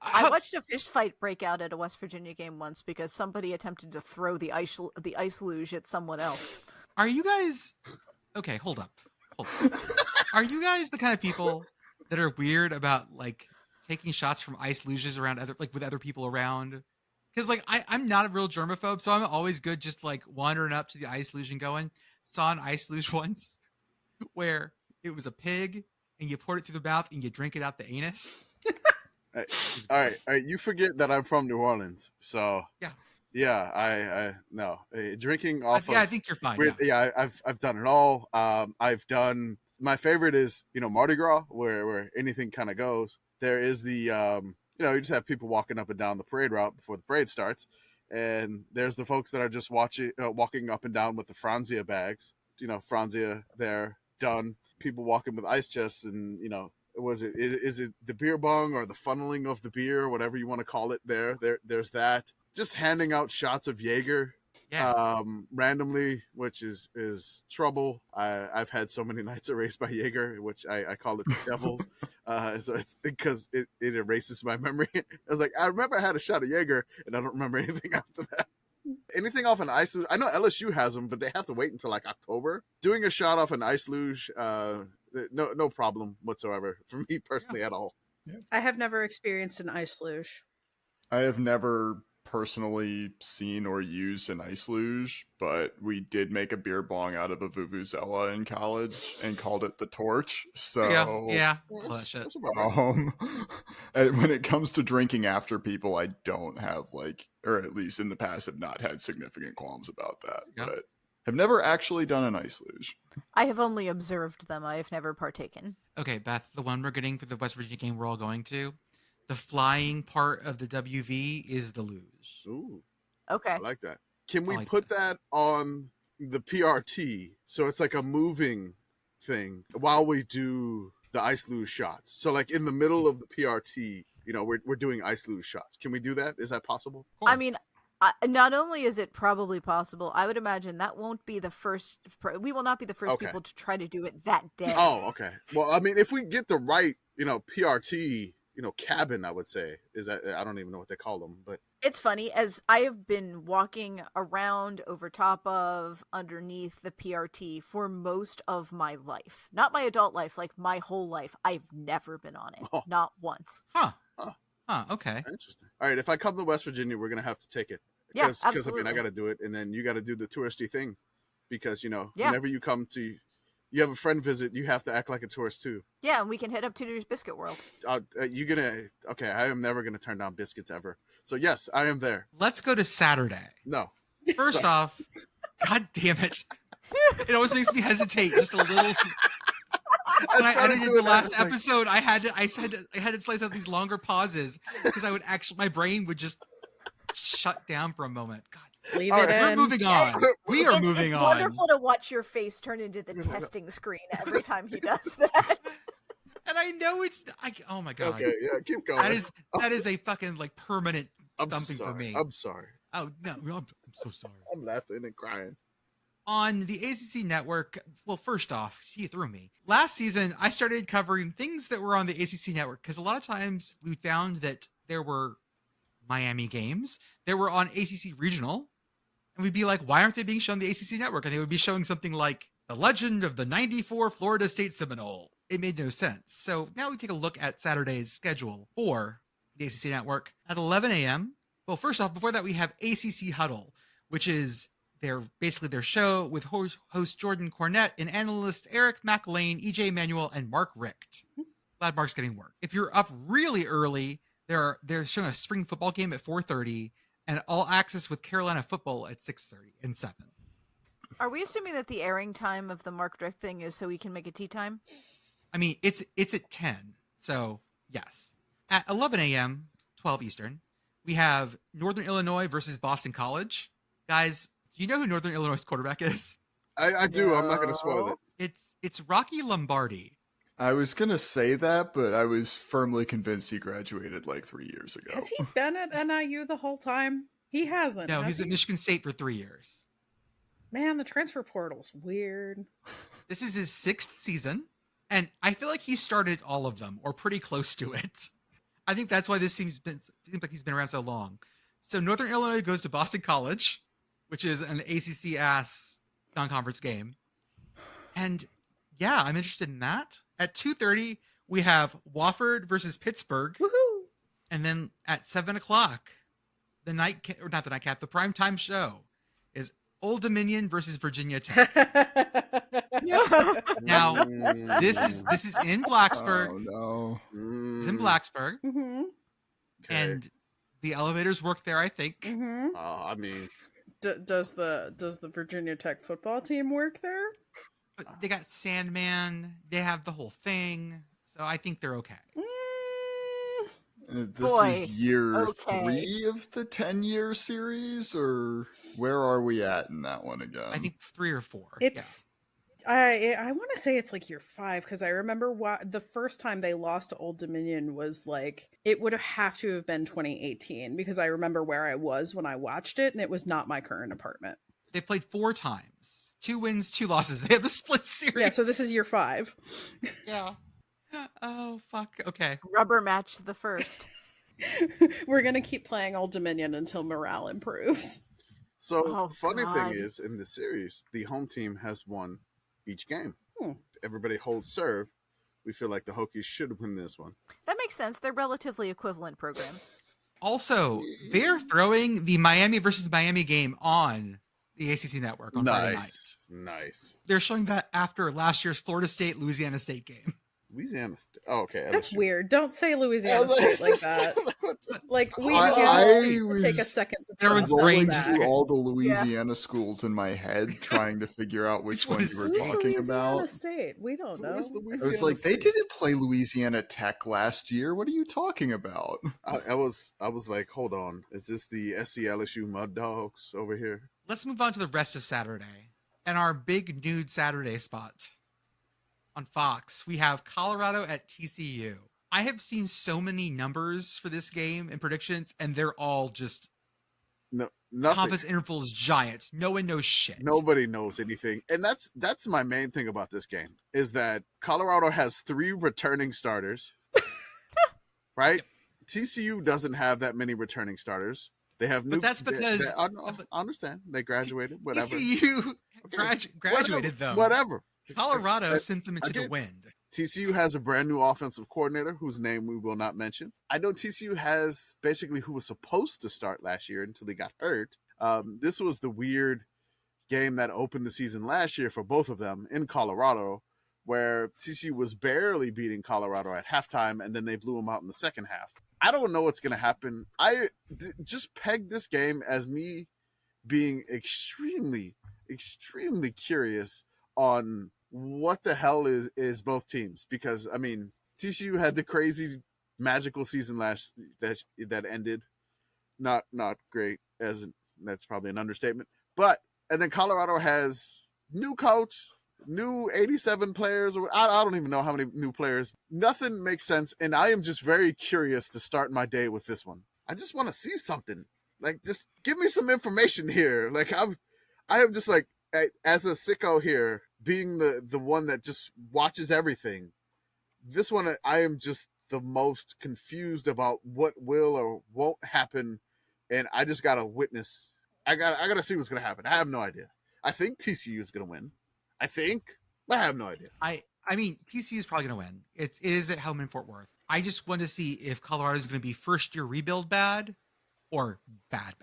I watched a fish fight break out at a West Virginia game once because somebody attempted to throw the ice luge at someone else. Are you guys okay? Hold up. Are you guys the kind of people that are weird about like taking shots from ice luges around with other people around? Because like I'm not a real germaphobe, so I'm always good just like wandering up to the ice luge and going. Saw an ice luge once where it was a pig and you poured it through the mouth and you drink it out the anus. All right. You forget that I'm from New Orleans, so yeah. I no drinking off. I think you're fine. I've done it all. I've done my favorite is Mardi Gras, where anything kind of goes. There is the you just have people walking up and down the parade route before the parade starts, and there's the folks that are just walking up and down with the Franzia bags. Franzia, they're done. People walking with ice chests, and is it the beer bong or the funneling of the beer, whatever you want to call it? There's that. Just handing out shots of Jaeger, randomly, which is trouble. I've had so many nights erased by Jaeger, which I call it the devil. So it's because it erases my memory. I was like, I remember I had a shot of Jaeger, and I don't remember anything after that. Anything off an ice luge, I know LSU has them, but they have to wait until like October. Doing a shot off an ice luge, no problem whatsoever for me personally at all. I have never experienced an ice luge. I have never personally seen or used an ice luge, but we did make a beer bong out of a vuvuzela in college and called it the torch. So yeah. All that shit. When it comes to drinking after people, I don't have or at least in the past have not had significant qualms about that. But have never actually done an ice luge. I have only observed them. I have never partaken. Okay, Beth, the one we're getting for the West Virginia game we're all going to, the flying part of the WV is the luge. Ooh. Okay. I like that. Can we put that on the PRT so it's like a moving thing while we do the ice luge shots? So like in the middle of the PRT, we're doing ice luge shots. Can we do that? Is that possible? I mean, not only is it probably possible, I would imagine that won't be the first. We will not be the first people to try to do it that day. Oh, okay. Well, I mean, if we get the right, PRT, cabin, I would say is that I don't even know what they call them, but it's funny as I have been walking around over top of underneath the PRT for most of my life, not my adult life, like my whole life. I've never been on it, not once. Okay. Interesting. All right, if I come to West Virginia, we're gonna have to take it. Yeah, Because I mean, I got to do it, and then you got to do the touristy thing, because whenever you come to, you have a friend visit, you have to act like a tourist too. Yeah, and we can head up to Tudor's Biscuit World. You're gonna okay? I am never gonna turn down biscuits ever. So yes, I am there. Let's go to Saturday. No. First off, God damn it! It always makes me hesitate just a little. When I edited the last episode, I had to slice out these longer pauses because my brain would just shut down for a moment. God, leave it in. We're moving on. We are moving on. It's wonderful to watch your face turn into the testing screen every time he does that. And I know oh my God. Okay, yeah, keep going. That is a fucking permanent thumping for me. I'm sorry. Oh no, I'm so sorry. I'm laughing and crying. On the ACC network, well, first off, see through me. Last season, I started covering things that were on the ACC network because a lot of times we found that there were Miami games that were on ACC regional, and we'd be like, why aren't they being shown the ACC network? And they would be showing something like The Legend of the 94 Florida State Seminole. It made no sense. So now we take a look at Saturday's schedule for the ACC network at 11 a.m. Well, first off, before that, we have ACC Huddle, which is their show with host Jordan Cornette and analyst Eric McLean, EJ Manuel, and Mark Richt. Landmark's getting work. If you're up really early, they're showing a spring football game at 4:30 and all access with Carolina football at 6:30 and 7. Are we assuming that the airing time of the Mark Drick thing is so we can make a tea time? I mean, it's at 10, so yes. At 11 a.m., 12 Eastern, we have Northern Illinois versus Boston College. Guys, do you know who Northern Illinois' quarterback is? I do. I'm not going to spoil it. It's Rocky Lombardi. I was going to say that, but I was firmly convinced he graduated like 3 years ago. Has he been at NIU the whole time? He hasn't. No, he's at Michigan State for 3 years. Man, the transfer portal's weird. This is his 6th season, and I feel like he started all of them, or pretty close to it. I think that's why this seems like he's been around so long. So Northern Illinois goes to Boston College, which is an ACC-ass non-conference game. And yeah, I'm interested in that. At 2:30, we have Wofford versus Pittsburgh. Woohoo! And then at 7 o'clock, the primetime show is Old Dominion versus Virginia Tech. Now, this is in Blacksburg. Oh no! It's in Blacksburg, Mm-hmm. Okay. and the elevators work there. I think. Mm-hmm. I mean, Does the Virginia Tech football team work there? But they got Sandman. They have the whole thing, so I think they're okay. Mm, This Boy, is year okay. 3 of the 10-year series, or where are we at in that one again? I think 3 or 4. it's. I want to say it's like year 5 because I remember the first time they lost to Old Dominion was like it would have to have been 2018 because I remember where I was when I watched it and it was not my current apartment. They've played 4 times. 2 wins, 2 losses. They have the split series. Yeah, so this is year 5. Yeah. Oh fuck. Okay. Rubber match the first. We're gonna keep playing Old Dominion until morale improves. so Oh, funny God. thing is, in the series, the home team has won each game. Hmm. Everybody holds serve. We feel like the Hokies should win this one. That makes sense. They're relatively equivalent programs. Also, they're throwing the Miami versus Miami game on the ACC network on Friday night. Nice. They're showing that after last year's Florida State Louisiana State game. Louisiana State. Oh, okay. That's LSU. weird. Don't say Louisiana State like that. Like I Louisiana State would take a was second. to Everyone's process brain rolling just- that. through all the Louisiana schools in my head, trying to figure out which one you were Who's talking Louisiana about. State? We don't know. Who is I Louisiana was like, they State? didn't play Louisiana Tech last year. What are you talking about? I was like, hold on. Is this the SC LSU Mud Dogs over here? Let's move on to the rest of Saturday. And our big nude Saturday spot on Fox, we have Colorado at TCU. I have seen so many numbers for this game and predictions, and they're all just No, nothing. confidence intervals giant. No one knows shit. Nobody knows anything, and that's my main thing about this game is that Colorado has 3 returning starters, right? TCU doesn't have that many returning starters. They have new. But that's because I understand they graduated. Whatever. TCU graduated them. Whatever. Colorado sent them into the again, wind. TCU has a brand new offensive coordinator whose name we will not mention. I know TCU has basically who was supposed to start last year until he got hurt. This was the weird game that opened the season last year for both of them in Colorado, where TCU was barely beating Colorado at halftime, and then they blew them out in the second half. I don't know what's going to happen. I just pegged this game as me being extremely, extremely curious on what the hell is both teams, because I mean TCU had the crazy magical season last that ended not great, as that's probably an understatement, but and then Colorado has new coach, new 87 players, or I don't even know how many new players. Nothing makes sense, and I am just very curious to start my day with this one. I just want to see something, like just give me some information here. Like I am just like, as a sicko here, being the one that just watches everything, this one I am just the most confused about what will or won't happen, and I just gotta witness. I gotta see what's gonna happen. I have no idea. I think TCU is gonna win. I have no idea. I mean, TCU is probably going to win. It is at home in Fort Worth. I just want to see if Colorado is going to be first year rebuild bad or bad.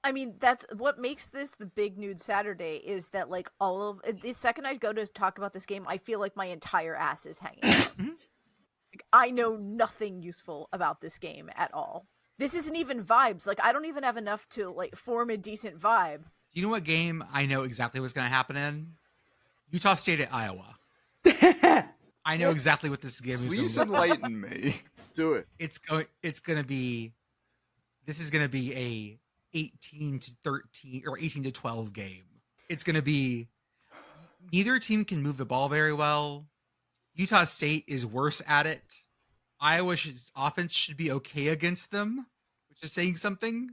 I mean, that's what makes this the big nude Saturday is that like all of the second I go to talk about this game, I feel like my entire ass is hanging out. Mhm. Like, I know nothing useful about this game at all. This isn't even vibes. Like, I don't even have enough to, like, form a decent vibe. Do you know what game I know exactly what's going to happen in? Utah State at Iowa. I know exactly what this game is going to be. Please enlighten me. Do it. This is going to be a 18 to 13 or 18 to 12 game. It's going to be, neither team can move the ball very well. Utah State is worse at it. Iowa offense should be okay against them, which is saying something.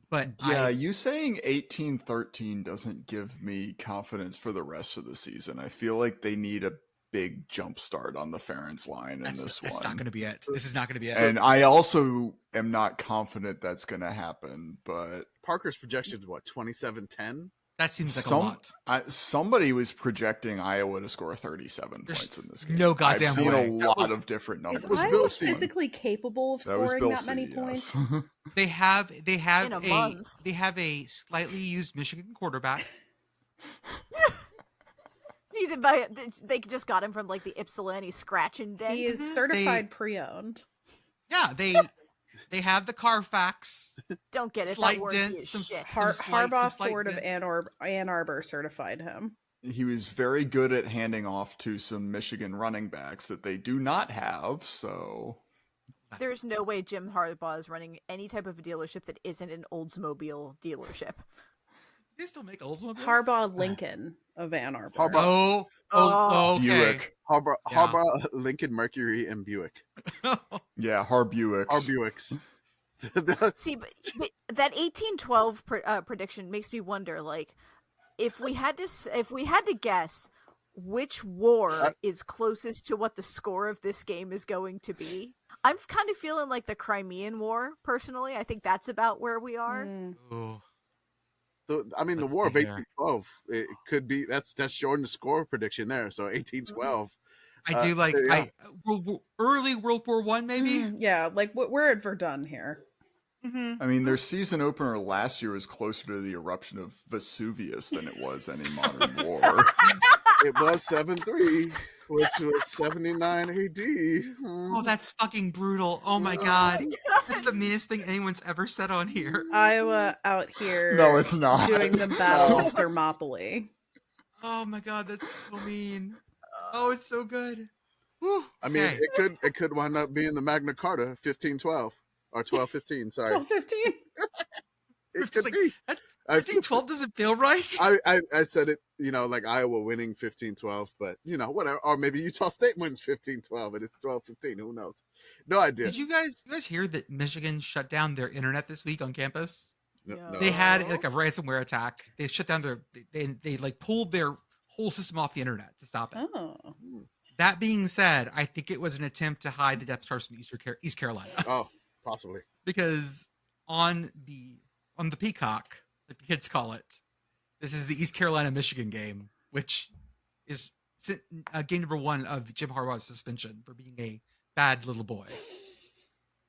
But yeah, you saying 18-13 doesn't give me confidence for the rest of the season. I feel like they need a big jump start on the Ferentz line in this one. That's not going to be it. This is not going to be it. And I also am not confident that's going to happen. But Parker's projection is what, 27-10? That seems like a lot. Somebody was projecting Iowa to score 37 points in this game. No goddamn I've seen way. a lot of different numbers. Is Iowa physically capable of scoring that many points? They have In a month. they have a slightly used Michigan quarterback. They just got him from like the Ypsilanti scratch and dent. He is certified pre-owned. Yeah, they have the Carfax. Don't get it. Slight That word dent, is some shit. Harbaugh Ford of dents. Ann Arbor certified him. He was very good at handing off to some Michigan running backs that they do not have, so... There's no way Jim Harbaugh is running any type of dealership that isn't an Oldsmobile dealership. They still make Oldsmobiles? Harbaugh Lincoln of Ann Arbor. Harbaugh. Okay. Buick. Harbaugh, Lincoln, Mercury, and Buick. Yeah, Buicks. Buicks. See, but that 18-12 prediction makes me wonder, like, if we had to guess which war is closest to what the score of this game is going to be, I'm kind of feeling like the Crimean War, personally. I think that's about where we are. Ooh. The War of 1812, it could be, that's Jordan's score prediction there. So 1812. I do like early World War One, maybe. Yeah, like we're at Verdun here. Mm-hmm. I mean, their season opener last year was closer to the eruption of Vesuvius than it was any modern war. It was 7-3, which was 79 AD. Oh, that's fucking brutal. Oh my god. That's the meanest thing anyone's ever said on here. Iowa out here. No, it's not. Doing the Battle of Thermopylae. Oh my god, that's so mean. Oh, it's so good. Whew. I mean, Okay. it could wind up being the Magna Carta 1512 or 1215. Sorry, 12-15. it could Like, be. I think 12 doesn't feel right. I said it, like Iowa winning 15-12, but whatever. Or maybe Utah State wins 15-12 and it's 12-15. Who knows? No idea. Did you guys hear that Michigan shut down their internet this week on campus? No. They had like a ransomware attack. They shut down they like pulled their whole system off the internet to stop it. Oh. That being said, I think it was an attempt to hide the Death Stars from East Carolina. Oh, possibly. Because on the Peacock, like the kids call it, this is the East Carolina Michigan game, which is game number 1 of Jim Harbaugh's suspension for being a bad little boy.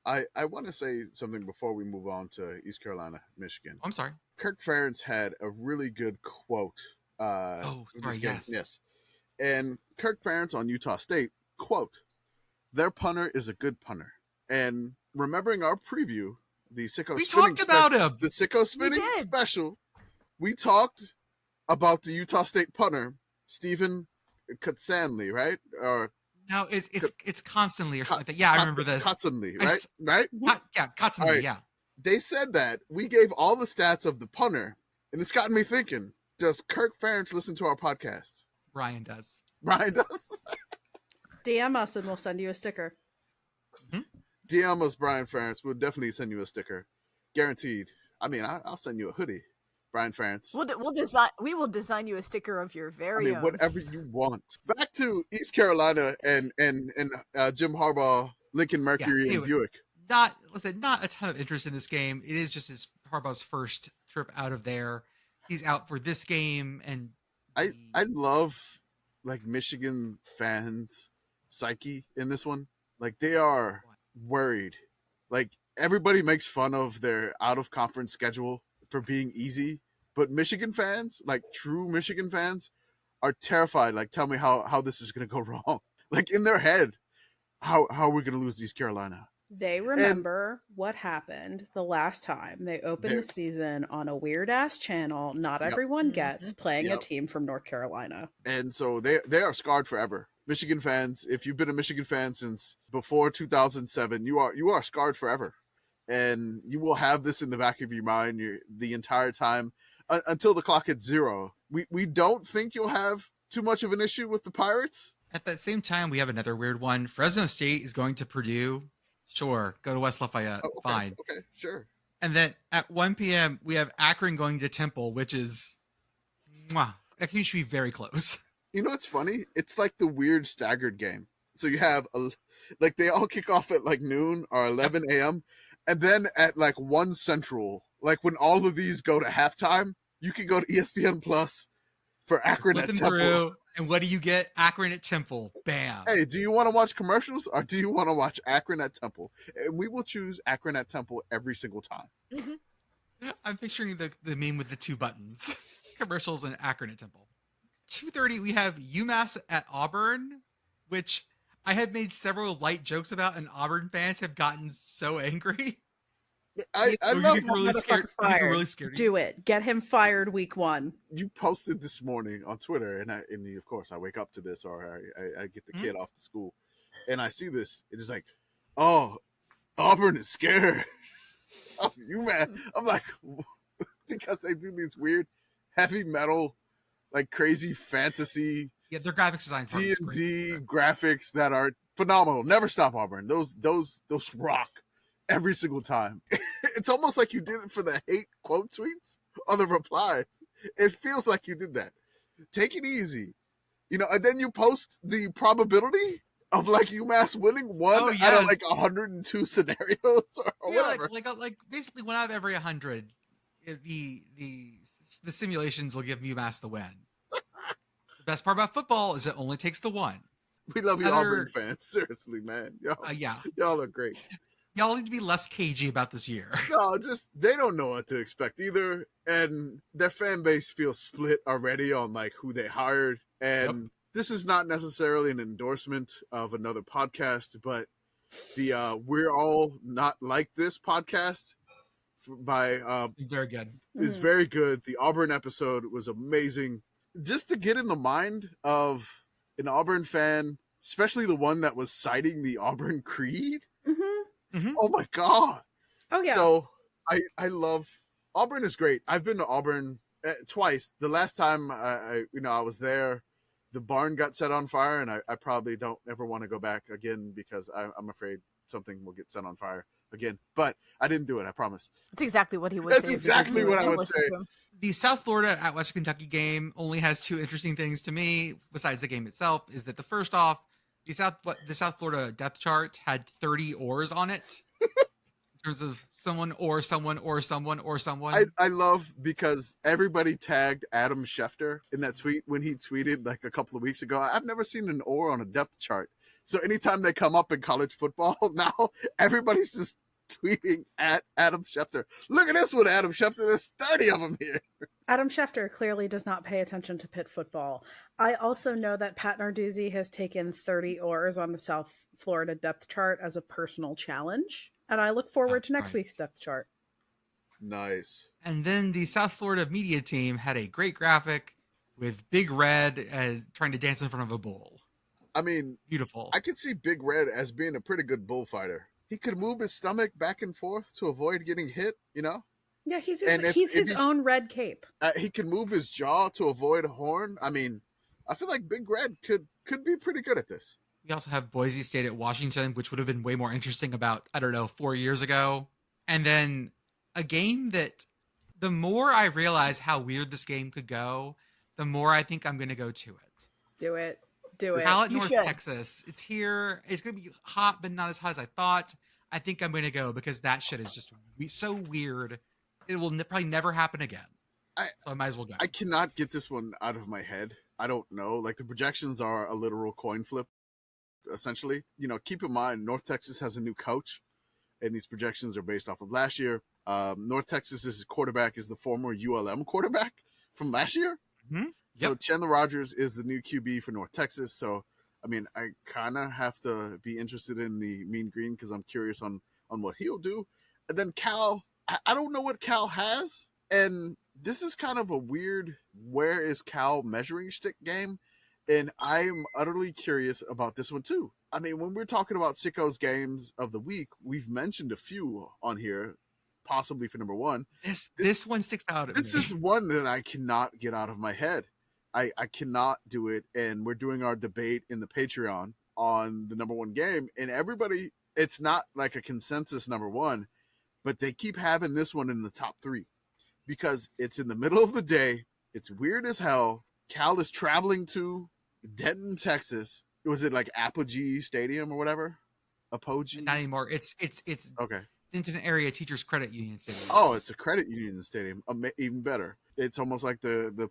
I want to say something before we move on to East Carolina, Michigan. I'm sorry. Kirk Ferentz had a really good quote. Yes. And Kirk Ferentz on Utah State, quote, "Their punter is a good punter." And remembering our preview, the Sickos We spinning talked about him. the Sickos spinning did. special, we talked about the Utah State punter, Stephen Kutsanley, right? Or No, it's constantly or something like that. Yeah, I remember this. Kutsanley, I right? s- Right? Yeah, constantly. All right. Yeah. They said that we gave all the stats of the punter, and it's gotten me thinking: does Kirk Ferentz listen to our podcast? Ryan does. Brian does. DM us and we'll send you a sticker. DM us, Brian Ferentz. We'll definitely send you a sticker, guaranteed. I mean, I'll send you a hoodie, Brian Ferentz. We will design you a sticker of your very own. Whatever you want. Back to East Carolina and Jim Harbaugh, Lincoln Mercury, anyway. and Buick. Not a ton of interest in this game. It is just his Harbaugh's first trip out of there. He's out for this game, and I love like Michigan fans' psyche in this one. Like they are worried. Like everybody makes fun of their out of conference schedule for being easy, but Michigan fans, like true Michigan fans, are terrified. Like, tell me how this is gonna go wrong. Like in their head, how are we going to lose East Carolina? They remember what happened the last time they opened the season on a weird ass channel not everyone gets, playing a team from North Carolina. And so they are scarred forever. Michigan fans, if you've been a Michigan fan since before 2007, you are scarred forever. And you will have this in the back of your mind the entire time until the clock hits zero. We don't think you'll have too much of an issue with the Pirates. At that same time, we have another weird one. Fresno State is going to Purdue. Sure, go to West Lafayette. Oh, okay, fine. Okay, sure. And then at 1 p.m., we have Akron going to Temple, which is, I think you should be very close. You know what's funny? It's like the weird staggered game. So you have, they all kick off at like noon or 11 a.m. And then at like 1 Central, like when all of these go to halftime, you can go to ESPN Plus for Akron at Temple. Through, and what do you get? Akron at Temple. Bam. Hey, do you want to watch commercials or do you want to watch Akron at Temple? And we will choose Akron at Temple every single time. Mm-hmm. I'm picturing the meme with the 2 buttons. Commercials and Akron at Temple. 2:30, we have UMass at Auburn, which I have made several light jokes about, and Auburn fans have gotten so angry. I love really scared. Really scared. Do it. Get him fired week 1. You posted this morning on Twitter, and of course I wake up to this, or I get the kid off to school, and I see this. It is like, oh, Auburn is scared. Oh, UMass. I'm like, because they do these weird heavy metal, like crazy fantasy. Yeah, their graphics design. D&D graphics that are phenomenal. Never stop, Auburn. Those rock every single time. It's almost like you did it for the hate quote tweets or the replies. It feels like you did that. Take it easy. And then you post the probability of like UMass winning one out of like 102 scenarios or whatever. Like basically 1 out of every 100, the simulations will give UMass the win. The best part about football is it only takes the 1. We love you, Auburn fans. Seriously, man. Y'all are great. Y'all need to be less cagey about this year. No, they don't know what to expect either. And their fan base feels split already on like who they hired. And this is not necessarily an endorsement of another podcast, but the We're All Not Like This podcast by very good. Is very good. The Auburn episode was amazing. Just to get in the mind of an Auburn fan, especially the one that was citing the Auburn creed. Mm-hmm. Oh my God. Oh yeah. So I love Auburn is great. I've been to Auburn twice. The last time I was there, the barn got set on fire, and I probably don't ever want to go back again because I'm afraid something will get set on fire again. But I didn't do it. I promise. That's exactly what he would say. That's exactly what I would say. The South Florida at Western Kentucky game only has 2 interesting things to me besides the game itself. Is that the first off, the South Florida depth chart had 30 ors on it. In terms of someone or someone or someone or someone. I love because everybody tagged Adam Schefter in that tweet when he tweeted like a couple of weeks ago. I've never seen an or on a depth chart. So anytime they come up in college football now, everybody's just tweeting at Adam Schefter. Look at this one, Adam Schefter. There's 30 of them here. Adam Schefter clearly does not pay attention to Pitt football. I also know that Pat Narduzzi has taken 30 ors on the South Florida depth chart as a personal challenge. And I look forward to next week's depth chart. Nice. And then the South Florida media team had a great graphic with Big Red as trying to dance in front of a bull. I mean, beautiful. I could see Big Red as being a pretty good bullfighter. He could move his stomach back and forth to avoid getting hit, Yeah, he's his own red cape. He can move his jaw to avoid a horn. I mean, I feel like Big Red could be pretty good at this. We also have Boise State at Washington, which would have been way more interesting about, 4 years ago. And then a game that the more I realize how weird this game could go, the more I think I'm going to go to it. Do it. Hallett, North Texas. It's here. It's going to be hot, but not as hot as I thought. I think I'm going to go because that shit is just so weird. It will probably never happen again. So I might as well go. I cannot get this one out of my head. I don't know. Like the projections are a literal coin flip, essentially. Keep in mind, North Texas has a new coach, and these projections are based off of last year. North Texas's quarterback is the former ULM quarterback from last year. Mm-hmm. So Chandler Rogers is the new QB for North Texas. So I mean, I kind of have to be interested in the Mean Green because I'm curious on what he'll do. And then Cal, I don't know what Cal has, and this is kind of a weird where is Cal measuring stick game, and I'm utterly curious about this one too. I mean, when we're talking about Sickos games of the week, we've mentioned a few on here, possibly for number one. This one sticks out. This is one that I cannot get out of my head. I cannot do it, and we're doing our debate in the Patreon on the number one game, and everybody, it's not like a consensus number one, but they keep having this one in the top three because it's in the middle of the day. It's weird as hell. Cal is traveling to Denton, Texas. Was it like Apogee Stadium or whatever? Apogee? Not anymore. It's okay. Denton Area Teachers Credit Union Stadium. Oh, it's a credit union stadium. Even better. It's almost like the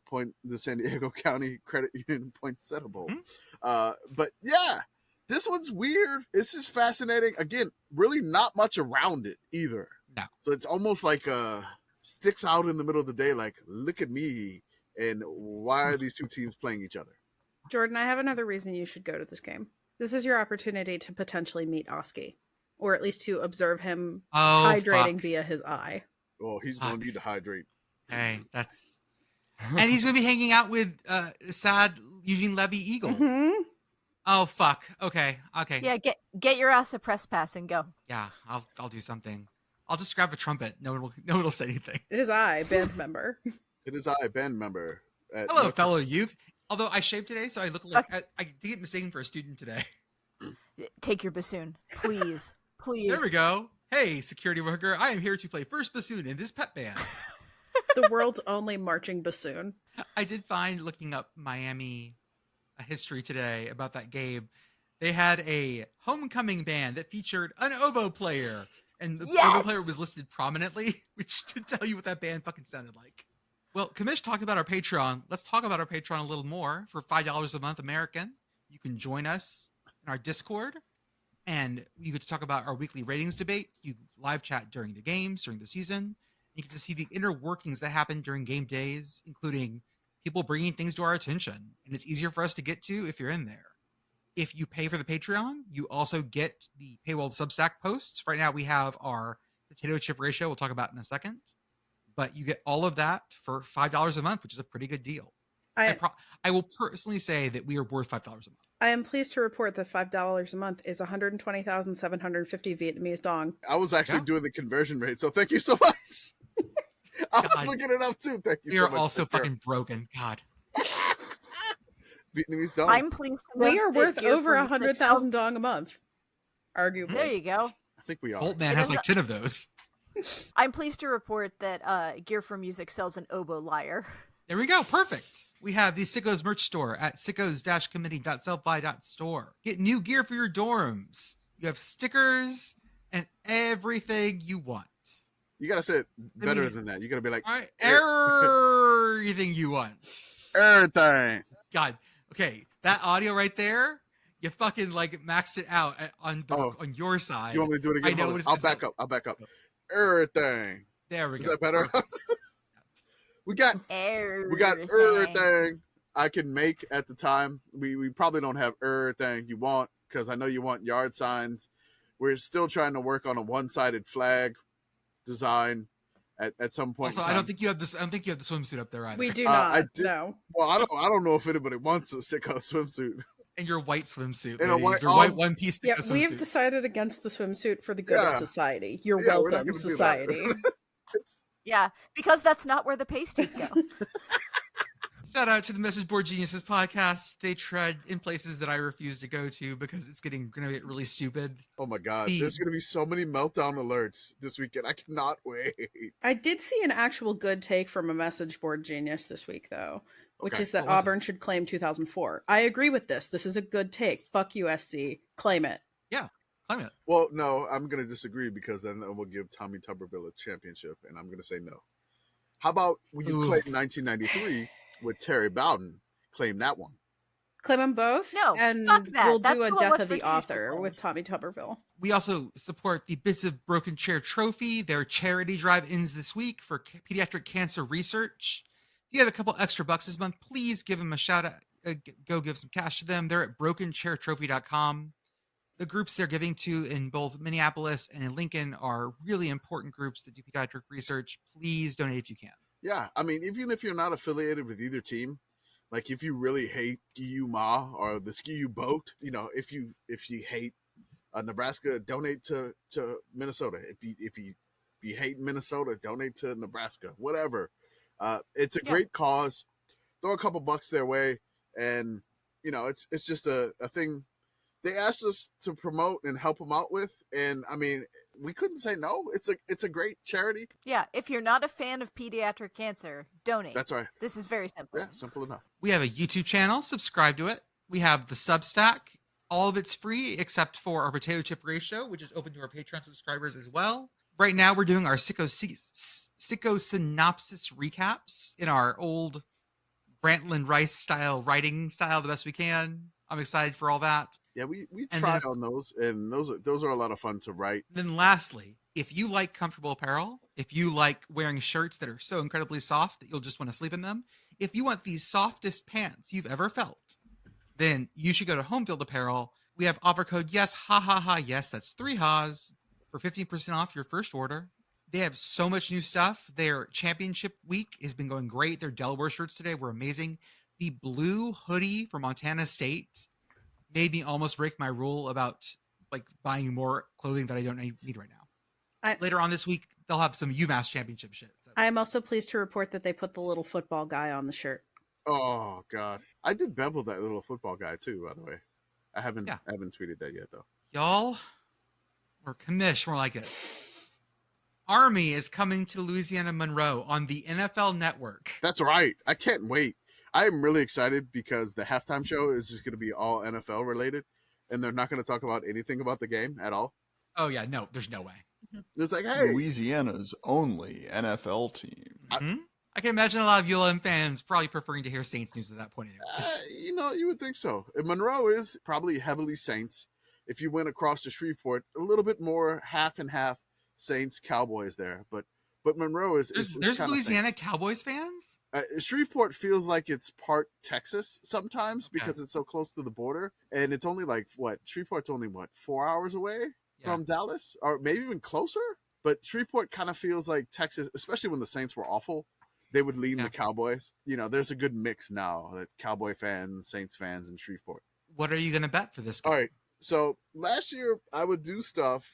San Diego County Credit Union Poinsettia Bowl. Mm-hmm. But yeah, this one's weird. This is fascinating. Again, really not much around it either. No. So it's almost like sticks out in the middle of the day. Like, look at me. And why are these two teams playing each other? Jordan, I have another reason you should go to this game. This is your opportunity to potentially meet Oski, or at least to observe him hydrating via his eye. Oh, he's going to need to hydrate. Hey, that's... And he's going to be hanging out with sad Eugene Levy Eagle. Mm-hmm. Oh, fuck. Okay. Yeah, get your ass a press pass and go. Yeah, I'll do something. I'll just grab a trumpet. No one will say anything. It is I, band member. It is I, band member. Hello, fellow youth. Although I shaved today, so I look like I did get mistaken for a student today. Take your bassoon, please. Please. There we go. Hey, security worker, I am here to play first bassoon in this pep band. The world's only marching bassoon. I did find, looking up Miami history today about that game, they had a homecoming band that featured an oboe player. And the oboe player was listed prominently, which should tell you what that band fucking sounded like. Well, Kamish talked about our Patreon. Let's talk about our Patreon a little more. For $5 a month American, you can join us in our Discord, and you get to talk about our weekly ratings debate. You live chat during the games, during the season. You get to see the inner workings that happen during game days, including people bringing things to our attention. And it's easier for us to get to if you're in there. If you pay for the Patreon, you also get the paywalled Substack posts. Right now we have our potato chip ratio we'll talk about in a second. But you get all of that for $5 a month, which is a pretty good deal. I will personally say that we are worth $5 a month. I am pleased to report that $5 a month is 120,750 Vietnamese dong. I was actually doing the conversion rate, so thank you so much. I was looking it up too. Thank you so much. We are also fucking broken. God. Vietnamese dong. I'm pleased to we are worth over 100,000 dong a month. Arguably. There you go. I think we are. Boltman has like 10 of those. I'm pleased to report that Gear for Music sells an oboe lyre. There we go. Perfect. We have the Sickos merch store at sickos-committee.sellfy.store. Get new gear for your dorms. You have stickers and everything you want. You got to say it better than that. You got to be like, everything you want. Everything. God. Okay. That audio right there, you fucking like maxed it out on your side. You want me to do it again? I know. I'll back up. Everything. There we go. Is that better? we got everything I can make at the time. We probably don't have everything you want because I know you want yard signs. We're still trying to work on a one-sided flag design at some point. Also, I don't think you have this. I don't think you have the swimsuit up there either. We do not. No. Well, I don't know if anybody wants a Sicko swimsuit. And your white swimsuit. And white one piece. Yeah, we've decided against the swimsuit for the good of society. You're welcome, society. Yeah, because that's not where the pasties go. Shout out to the Message Board Geniuses podcast. They tread in places that I refuse to go to because it's going to get really stupid. Oh my God. There's going to be so many meltdown alerts this weekend. I cannot wait. I did see an actual good take from a Message Board Genius this week, though. Which is that Auburn should claim 2004. I agree with this. This is a good take. Fuck USC. Claim it. Yeah, claim it. Well, no, I'm going to disagree because then we'll give Tommy Tuberville a championship, and I'm going to say no. How about when you claim 1993 with Terry Bowden? Claim that one. Claim them both? No, and fuck that. We'll That's do a what Death West of the Virginia Author with Tommy Tuberville. We also support the Bits of Broken Chair Trophy. Their charity drive ends this week for pediatric cancer research. If you have a couple extra bucks this month, please give them a shout out. go give some cash to them. They're at brokenchairtrophy.com. The groups they're giving to in both Minneapolis and in Lincoln are really important groups that do pediatric research. Please donate if you can. Yeah, I mean, even if you're not affiliated with either team, like if you really hate SKU Ma or the SKU Boat, if you hate Nebraska, donate to Minnesota. If you hate Minnesota, donate to Nebraska. Whatever. It's a great cause. Throw a couple bucks their way, and it's just a thing they asked us to promote and help them out with, and I mean, we couldn't say no. It's a great charity. Yeah, if you're not a fan of pediatric cancer, donate. That's right. This is very simple. Yeah, simple enough. We have a YouTube channel. Subscribe to it. We have the Substack. All of it's free except for our potato chip ratio, which is open to our Patreon subscribers as well. Right now, we're doing our Sicko synopsis recaps in our old Brantland Rice style writing style the best we can. I'm excited for all that. Yeah, we try on those, and those are a lot of fun to write. Then lastly, if you like comfortable apparel, if you like wearing shirts that are so incredibly soft that you'll just want to sleep in them, if you want the softest pants you've ever felt, then you should go to Homefield Apparel. We have offer code yes, ha ha ha yes, that's 3 ha's for 15% off your first order. They have so much new stuff. Their championship week has been going great. Their Delaware shirts today were amazing. The blue hoodie for Montana State made me almost break my rule about like buying more clothing that I don't need right now. Later on this week, they'll have some UMass championship shit. So. I am also pleased to report that they put the little football guy on the shirt. Oh God, I did bevel that little football guy too. By the way, I haven't tweeted that yet though. Y'all, or commish, more like it. Army is coming to Louisiana Monroe on the NFL Network. That's right. I can't wait. I am really excited because the halftime show is just going to be all NFL related, and they're not going to talk about anything about the game at all. Oh yeah, no, there's no way. It's like, hey, Louisiana's only NFL team. I can imagine a lot of ULM fans probably preferring to hear Saints news at that point. You would think so. Monroe is probably heavily Saints. If you went across to Shreveport, a little bit more half and half Saints Cowboys there, but Monroe is there's Louisiana Saints. Cowboys fans. Shreveport feels like it's part Texas sometimes because it's so close to the border, and it's only like Shreveport's only 4 hours away from Dallas, or maybe even closer. But Shreveport kind of feels like Texas, especially when the Saints were awful. They would lean the Cowboys. There's a good mix now that Cowboy fans, Saints fans, and Shreveport. What are you going to bet for this game? All right. So last year I would do stuff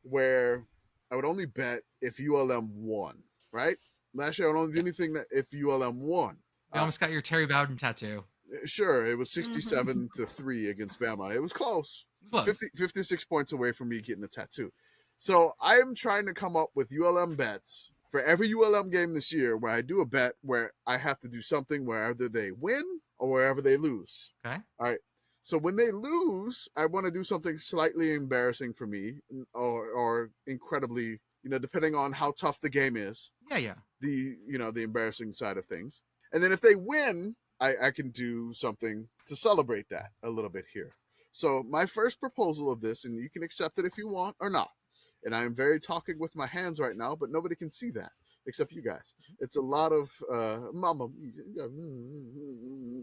where I would only bet if ULM won, right? Last year I would only do anything that if ULM won. You almost got your Terry Bowden tattoo. Sure, it was 67-3 against Bama. It was close. 56 points away from me getting a tattoo. So I am trying to come up with ULM bets for every ULM game this year where I do a bet where I have to do something wherever they win or wherever they lose. Okay. All right. So when they lose, I want to do something slightly embarrassing for me or incredibly, depending on how tough the game is. Yeah. The embarrassing side of things. And then if they win, I can do something to celebrate that a little bit here. So my first proposal of this, and you can accept it if you want or not. And I am very talking with my hands right now, but nobody can see that except you guys. It's a lot of mama.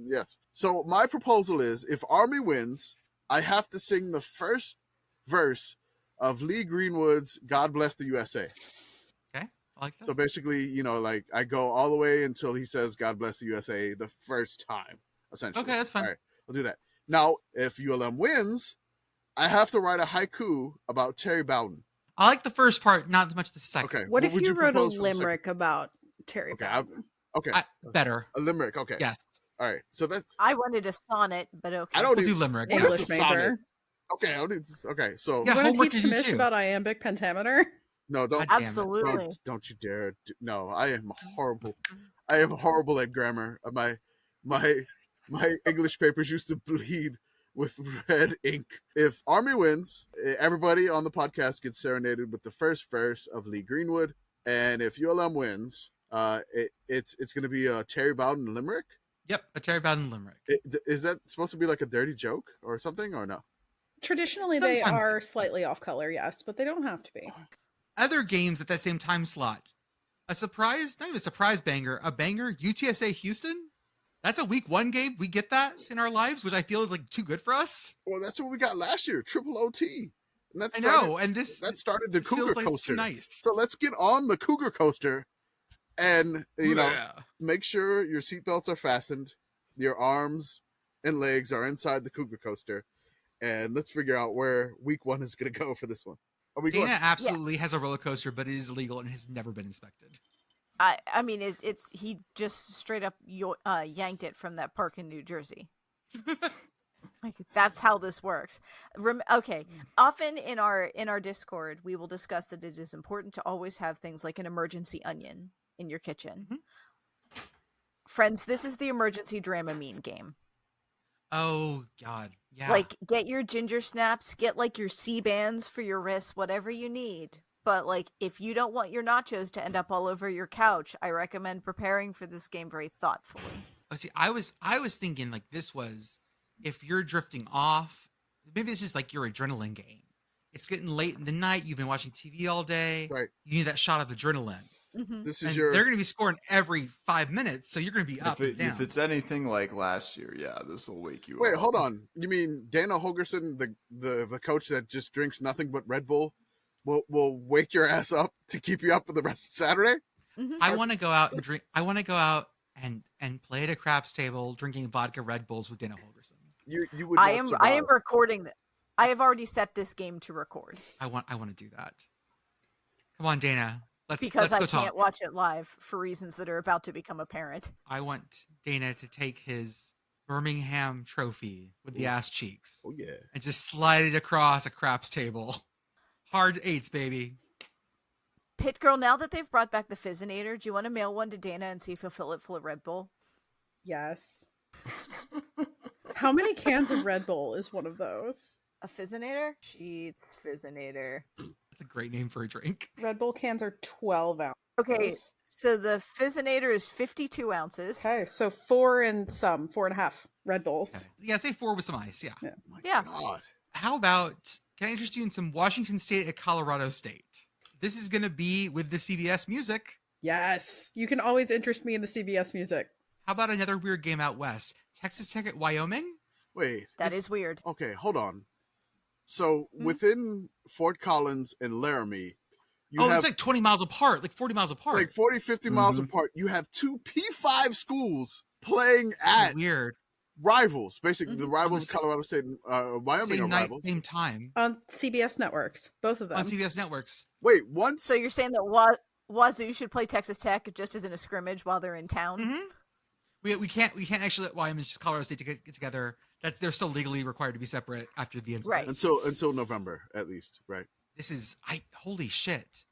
Yes. So my proposal is if Army wins, I have to sing the first verse of Lee Greenwood's God Bless the USA. Okay. I like this. So basically, I go all the way until he says God Bless the USA the first time, essentially. Okay, that's fine. All right, I'll do that. Now, if ULM wins, I have to write a haiku about Terry Bowden. I like the first part, not as much the second. Okay. What if you wrote a limerick about Terry Bowden? Okay. Better. A limerick. Okay. Yes. All right. So that's. I wanted a sonnet, but okay. I don't do limerick. What is English a sonnet? major. Okay. So. Yeah, You want homework to teach to do commish too. about iambic pentameter? No, don't. God damn it. Absolutely. Don't you dare. No, I am horrible. I am horrible at grammar. My English papers used to bleed with red ink. If Army wins, everybody on the podcast gets serenaded with the first verse of Lee Greenwood. And if ULM wins, it's going to be a Terry Bowden limerick. Yep, a Terry Bowden limerick. Is that supposed to be like a dirty joke or something, or no? Traditionally, Sometimes they are slightly off color, yes, but they don't have to be. Other games at that same time slot. A surprise, not even a surprise banger, a banger, UTSA Houston. That's a week 1 game. We get that in our lives, which I feel is like too good for us. Well, that's what we got last year, triple OT. And I know, and that started the Cougar feels like coaster. too nice. So let's get on the Cougar coaster, and make sure your seatbelts are fastened, your arms and legs are inside the Cougar coaster, and let's figure out where week 1 is going to go for this one. Dana absolutely has a roller coaster, but it is illegal and has never been inspected. I mean, he just straight up yanked it from that park in New Jersey. Like, that's how this works. Okay. Often in our Discord, we will discuss that it is important to always have things like an emergency onion in your kitchen. Mm-hmm. Friends, this is the emergency Dramamine game. Oh God, yeah. Like, get your ginger snaps, get like your C-bands for your wrists, whatever you need. But like, if you don't want your nachos to end up all over your couch, I recommend preparing for this game very thoughtfully. Oh, see, I was thinking like this was, if you're drifting off, maybe this is like your adrenaline game. It's getting late in the night. You've been watching TV all day. Right. You need that shot of adrenaline. Mm-hmm. They're going to be scoring every 5 minutes, so you're going to be up and down. If it's anything like last year, yeah, this will wake you up. Wait, hold on. You mean Dana Holgerson, the coach that just drinks nothing but Red Bull, will wake your ass up to keep you up for the rest of Saturday? Mm-hmm. I want to go out and drink. I want to go out and play at a craps table, drinking vodka Red Bulls with Dana Holgerson. You would. I am recording that. I have already set this game to record. I want to do that. Come on, Dana. Let's go talk. Can't watch it live for reasons that are about to become apparent. I want Dana to take his Birmingham trophy with the ass cheeks. Oh yeah. And just slide it across a craps table. Hard 8s, baby. Pit Girl, now that they've brought back the Fizzinator, do you want to mail one to Dana and see if he'll fill it full of Red Bull? Yes. How many cans of Red Bull is one of those? A Fizzinator? Sheets Fizzinator. That's a great name for a drink. Red Bull cans are 12 ounces. Okay, so the Fizzinator is 52 ounces. Okay, so 4.5 Red Bulls. Okay. Yeah, say 4 with some ice. Yeah. Yeah. God. How about, can I interest you in some Washington State at Colorado State? This is going to be with the CBS music. Yes. You can always interest me in the CBS music. How about another weird game out west? Texas Tech at Wyoming? Wait. That is weird. Okay, hold on. So within Fort Collins and Laramie, it's like 20 miles apart, like 40 miles apart. Like 40, 50 miles apart. You have 2 P5 schools playing at weird rivals. Basically, the rivals of Colorado State and Wyoming same are night, rivals. Same time. On CBS networks. Both of them. On CBS networks. Wait, once? So you're saying that Wazoo should play Texas Tech just as in a scrimmage while they're in town? Mm-hmm. We can't actually let Wyoming and Colorado State to get together. They're still legally required to be separate after the incident. Right. Until November, at least, right? This is holy shit.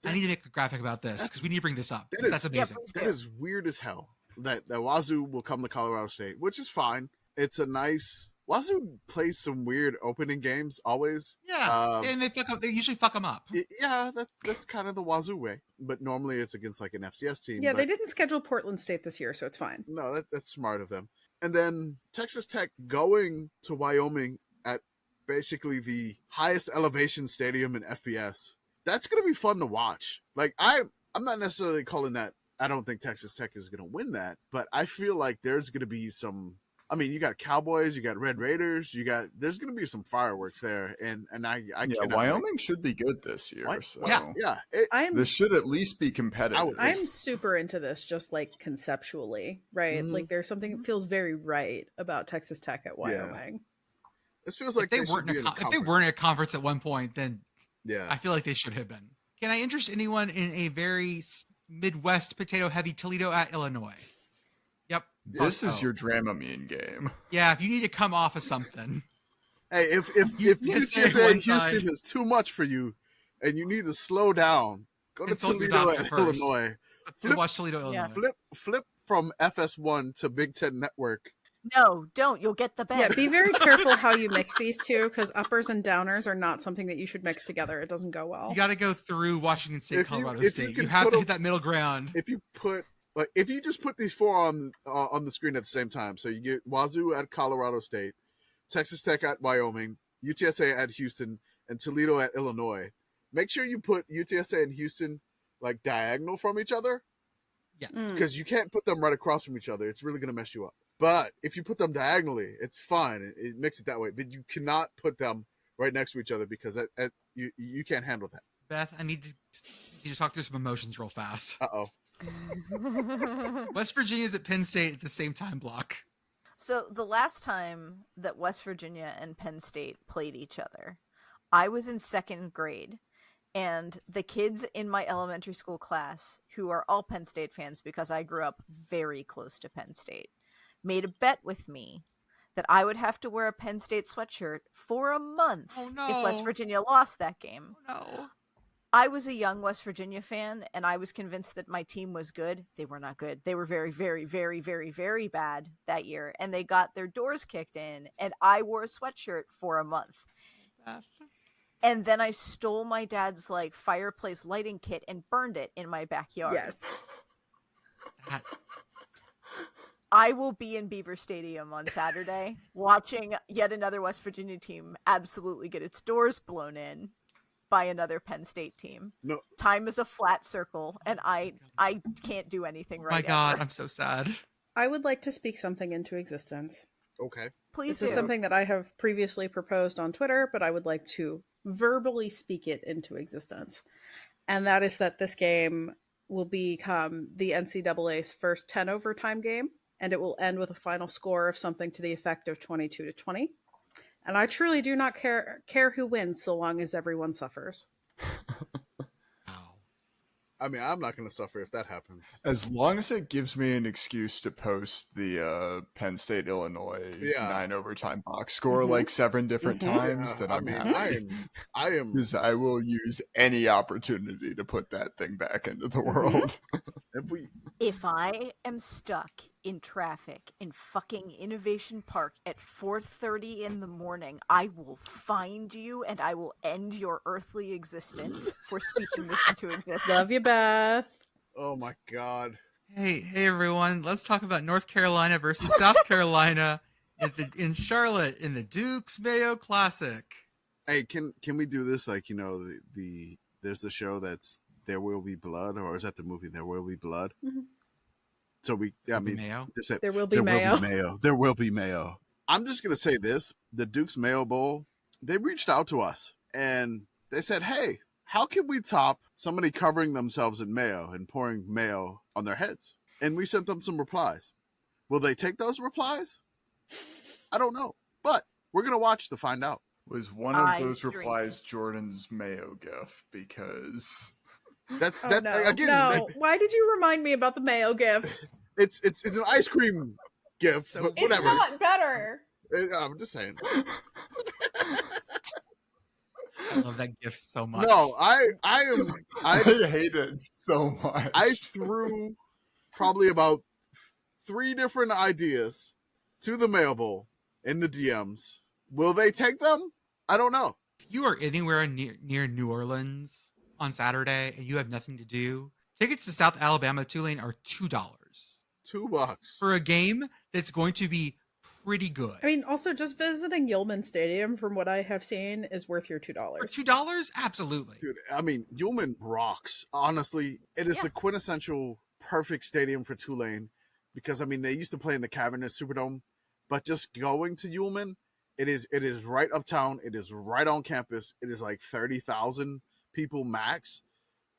I need to make a graphic about this because we need to bring this up. That's amazing. That is weird as hell. That Wazoo will come to Colorado State, which is fine. It's a nice Wazoo plays some weird opening games always. Yeah, and they usually fuck them up. Yeah, that's kind of the Wazoo way. But normally it's against like an FCS team. Yeah, they didn't schedule Portland State this year, so it's fine. No, that's smart of them. And then Texas Tech going to Wyoming at basically the highest elevation stadium in FBS. That's going to be fun to watch. Like I'm not necessarily calling that. I don't think Texas Tech is going to win that, but I feel like there's going to be some. I mean, you got Cowboys, you got Red Raiders, there's going to be some fireworks there, and I Wyoming should be good this year. So. Yeah. This should at least be competitive. I'm super into this, just like conceptually, right? Mm-hmm. Like there's something that feels very right about Texas Tech at Wyoming. Yeah. This feels like if they weren't a conference at one point, then I feel like they should have been. Can I interest anyone in a very Midwest potato-heavy Toledo at Illinois? Yep. This is your Dramamine game. Yeah, if you need to come off of something. Hey, if UTSA Houston is too much for you and you need to slow down, go to Toledo at Illinois. Watch Toledo, Illinois. Flip from FS1 to Big Ten Network. No, don't. You'll get the best. Yeah, be very careful how you mix these two, because uppers and downers are not something that you should mix together. It doesn't go well. You got to go through Washington State, Colorado State. You have to hit that middle ground. If you just put these 4 on the screen at the same time, so you get Wazoo at Colorado State, Texas Tech at Wyoming, UTSA at Houston, and Toledo at Illinois. Make sure you put UTSA and Houston like diagonal from each other. Yeah. Because you can't put them right across from each other. It's really going to mess you up. But if you put them diagonally, it's fine. It makes it that way. But you cannot put them right next to each other because you can't handle that. Beth, I need to talk through some emotions real fast. Uh-oh. West Virginia's at Penn State at the same time block. So the last time that West Virginia and Penn State played each other, I was in 2nd grade, and the kids in my elementary school class, who are all Penn State fans because I grew up very close to Penn State, made a bet with me that I would have to wear a Penn State sweatshirt for a month if West Virginia lost that game. Oh, no. I was a young West Virginia fan, and I was convinced that my team was good. They were not good. They were very, very, very, very, very bad that year, and they got their doors kicked in, and I wore a sweatshirt for a month. And then I stole my dad's fireplace lighting kit and burned it in my backyard. Yes. I will be in Beaver Stadium on Saturday watching yet another West Virginia team absolutely get its doors blown in by another Penn State team. No. Time is a flat circle, and I can't do anything right now. My God, I'm so sad. I would like to speak something into existence. Okay. Please This is something that I have previously proposed on Twitter, but I would like to verbally speak it into existence. And that is that this game will become the NCAA's first 10 overtime game, and it will end with a final score of something to the effect of 22-20. And I truly do not care who wins so long as everyone suffers. I mean, I'm not going to suffer if that happens. As long as it gives me an excuse to post the Penn State Illinois 9 overtime box score 7 different times, that I'm happy. I am. Because I will use any opportunity to put that thing back into the world. If I am stuck in traffic in fucking Innovation Park at 4:30 in the morning, I will find you and I will end your earthly existence for speaking this into existence. Love you, Beth. Oh my God. Hey everyone, let's talk about North Carolina versus South Carolina in Charlotte in the Duke's Mayo Classic. Hey, can we do this there's the show that's There Will Be Blood, or is that the movie There Will Be Blood? Mm-hmm. So Mayo. There will be mayo. There will be mayo. I'm just gonna say this: the Duke's Mayo Bowl. They reached out to us and they said, "Hey, how can we top somebody covering themselves in mayo and pouring mayo on their heads?" And we sent them some replies. Will they take those replies? I don't know, but we're gonna watch to find out. Was one of those replies Jordan's mayo gif? Because that's no. again. No. Why did you remind me about the mayo gif? It's an ice cream gif, So but It's whatever. not better. I'm just saying. I love that gift so much. No, I hate it so much. I threw probably about 3 different ideas to the mail bowl in the DMs. Will they take them? I don't know. If you are anywhere near New Orleans on Saturday and you have nothing to do, tickets to South Alabama Tulane are $2 $2 for a game that's going to be pretty good. I mean, also just visiting Yulman Stadium, from what I have seen, is worth your $2. For $2, absolutely. Dude, I mean, Yulman rocks. Honestly, it is the quintessential perfect stadium for Tulane because, I mean, they used to play in the Cavernous Superdome, but just going to Yulman, it is right uptown. It is right on campus. It is like 30,000 people max,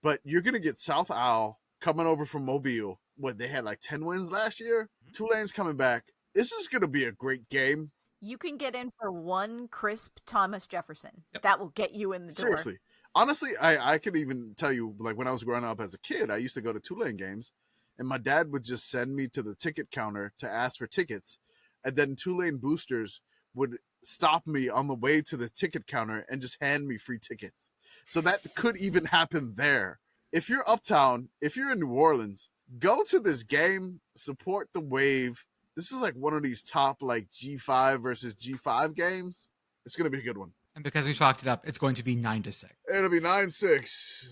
but you're going to get South Al coming over from Mobile. What, they had like 10 wins last year? Tulane's coming back. This is going to be a great game. You can get in for one crisp Thomas Jefferson. Yep. That will get you in the door. Seriously. Honestly, I could even tell you, like when I was growing up as a kid, I used to go to Tulane games, and my dad would just send me to the ticket counter to ask for tickets, and then Tulane boosters would stop me on the way to the ticket counter and just hand me free tickets. So that could even happen there. If you're uptown, if you're in New Orleans, go to this game, support the Wave. This is like one of these top like G5 versus G5 games. It's going to be a good one. And because we fucked it up, it's going to be 9-6. It'll be 9-6.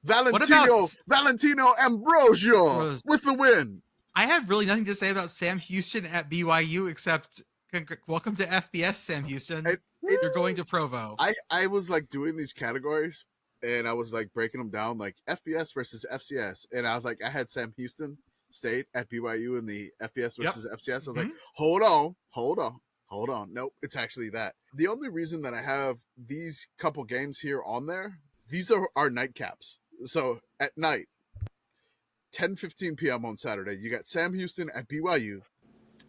Valentino Ambrosio with the win. I have really nothing to say about Sam Houston at BYU except welcome to FBS, Sam Houston. You're going to Provo. I was like doing these categories, and I was like breaking them down, like FBS versus FCS, and I was like, I had Sam Houston State at BYU in the FBS versus FCS. I was like, hold on. Nope, it's actually that. The only reason that I have these couple games here on there, these are our nightcaps. So at night, 10:15 p.m. on Saturday, you got Sam Houston at BYU,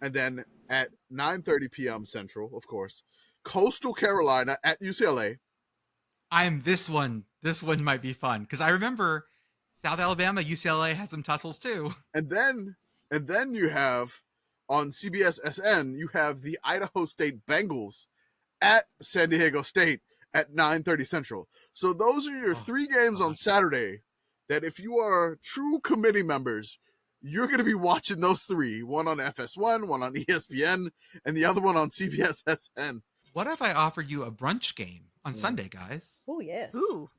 and then at 9:30 p.m. Central, of course, Coastal Carolina at UCLA. This one might be fun because I remember South Alabama, UCLA had some tussles too. And then you have on CBS SN, you have the Idaho State Bengals at San Diego State at 9:30 Central. So those are your three games on Saturday that if you are true committee members, you're going to be watching those three. One on FS1, one on ESPN, and the other one on CBS SN. What if I offered you a brunch game on Sunday, guys? Oh, yes. Ooh.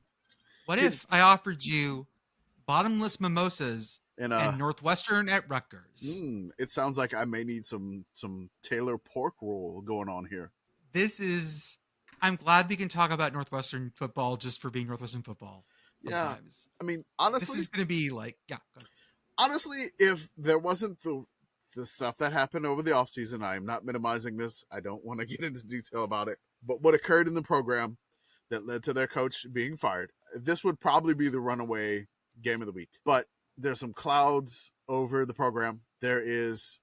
What if I offered you bottomless mimosas and Northwestern at Rutgers? It sounds like I may need some Taylor pork roll going on here. I'm glad we can talk about Northwestern football just for being Northwestern football. Sometimes. Yeah. I mean, honestly, this is going to be like, honestly, if there wasn't the stuff that happened over the offseason, I am not minimizing this. I don't want to get into detail about it. But what occurred in the program that led to their coach being fired, this would probably be the runaway game of the week. But there's some clouds over the program. There is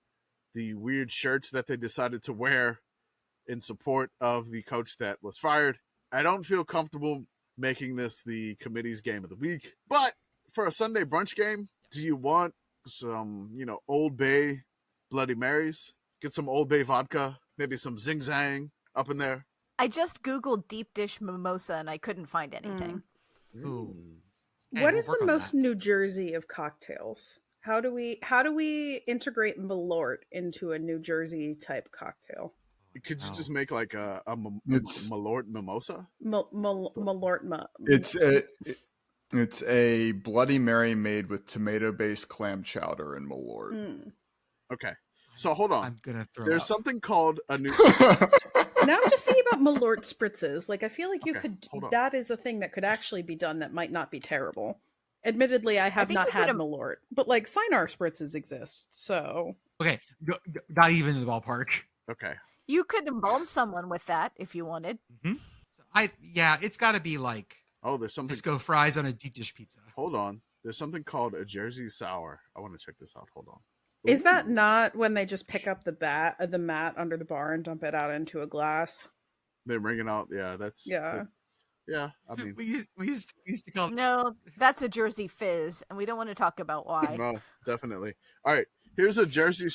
the weird shirts that they decided to wear in support of the coach that was fired. I don't feel comfortable making this the committee's game of the week. But for a Sunday brunch game, do you want some, Old Bay Bloody Marys? Get some Old Bay vodka, maybe some Zing Zang up in there. I just Googled deep dish mimosa and I couldn't find anything. Ooh. What is the most New Jersey of cocktails? How do we integrate Malort into a New Jersey type cocktail? Could you just make like a Malort mimosa? Malort. It's a Bloody Mary made with tomato-based clam chowder and Malort. Okay, so hold on. I'm gonna throw. There's up. something called a new. Now I'm just thinking about Malort spritzes. Like I feel like you could. Hold on. That is a thing that could actually be done. That might not be terrible. Admittedly, I have not had Malort, but like Sinar spritzes exist. So Okay, not even in the ballpark. Okay. You could embalm someone with that if you wanted. So it's got to be like There's something. disco fries on a deep dish pizza. Hold on. There's something called a Jersey Sour. I want to check this out. Hold on. is that not when they just pick up the mat under the bar and dump it out into a glass? They're bringing out. Yeah, that's. Yeah. Yeah, I mean. We used to call it. No, that's a Jersey fizz, and we don't want to talk about why. No, definitely. All right. Here's a Jersey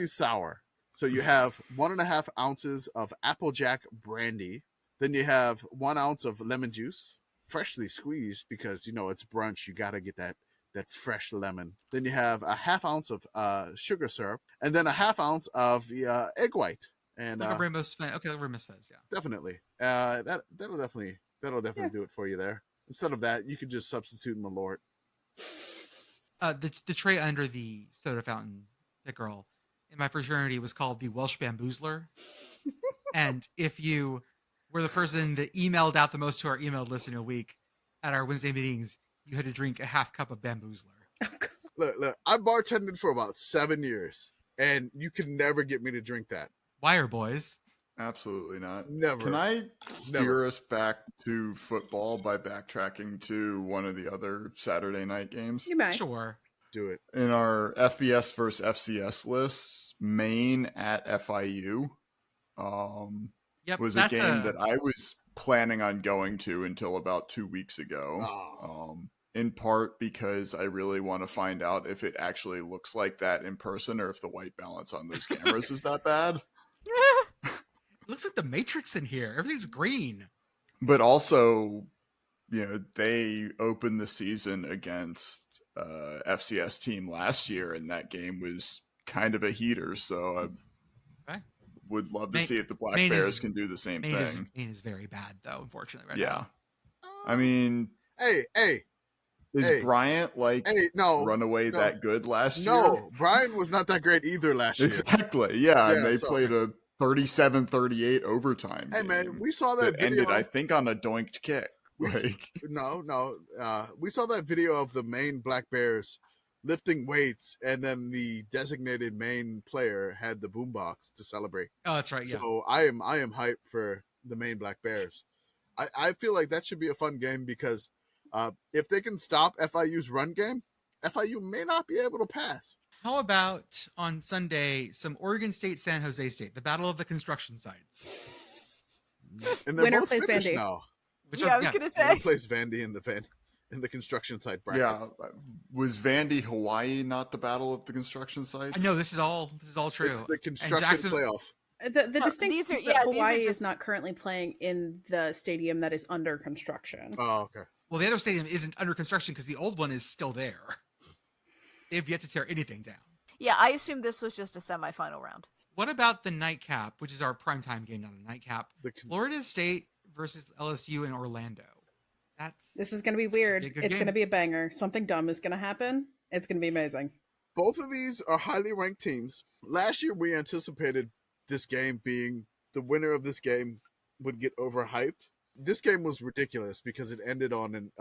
Sour. So you have 1.5 ounces of Applejack brandy. Then you have 1 ounce of lemon juice, freshly squeezed because it's brunch. You got to get that fresh lemon. Then you have a 1/2 ounce of sugar syrup, and then a 1/2 ounce of the egg white. And Like a Ramos Fez. Okay, Ramos Fez, yeah. definitely. That'll definitely do it for you there. Instead of that, you could just substitute Malort. The tray under the soda fountain, that girl, in my fraternity was called the Welsh Bamboozler. And if you were the person that emailed out the most to our email list in a week at our Wednesday meetings, you had to drink a 1/2 cup of Bamboozler. Look, I bartended for about 7 years, and you could never get me to drink that. Wire boys. Absolutely not. Never. Can I steer us back to football by backtracking to one of the other Saturday night games? You may. Sure. Do it. In our FBS versus FCS lists, Maine at FIU was a game that I was planning on going to until about 2 weeks ago. In part because I really want to find out if it actually looks like that in person or if the white balance on those cameras is that bad. It looks like the Matrix in here. Everything's green. But also, they opened the season against FCS team last year, and that game was kind of a heater. So I would love to see if the Black Bears can do the same thing. Maine is very bad, though, unfortunately, right now. Yeah. I mean... Is Bryant runaway that good last year? No, Bryant was not that great either last year. Exactly, yeah, and they played a 37-38 overtime. Hey, man, we saw that video. Ended, I think, on a doinked kick. We saw that video of the Maine Black Bears lifting weights, and then the designated Maine player had the boombox to celebrate. Oh, that's right. Yeah. So I am hyped for the Maine Black Bears. I feel like that should be a fun game because if they can stop FIU's run game, FIU may not be able to pass. How about on Sunday, some Oregon State, San Jose State, the battle of the construction sites. And they're Winner both plays finished Vandy. now. I was gonna say. Winner plays Vandy in the construction site bracket. Yeah, was Vandy Hawaii not the battle of the construction sites? No, this is all true. It's the construction playoff. The distinction these are- is yeah, that these are Hawaii just- is not currently playing in the stadium that is under construction. Oh, okay. Well, the other stadium isn't under construction because the old one is still there. They have yet to tear anything down. Yeah, I assume this was just a semifinal round. What about the nightcap, which is our primetime game, not a nightcap? Florida State versus LSU in Orlando. This is going to be weird. It's It's going to be a banger. Something dumb is going to happen. It's going to be amazing. Both of these are highly ranked teams. Last year, we anticipated this game being the winner of this game would get overhyped. This game was ridiculous because it ended on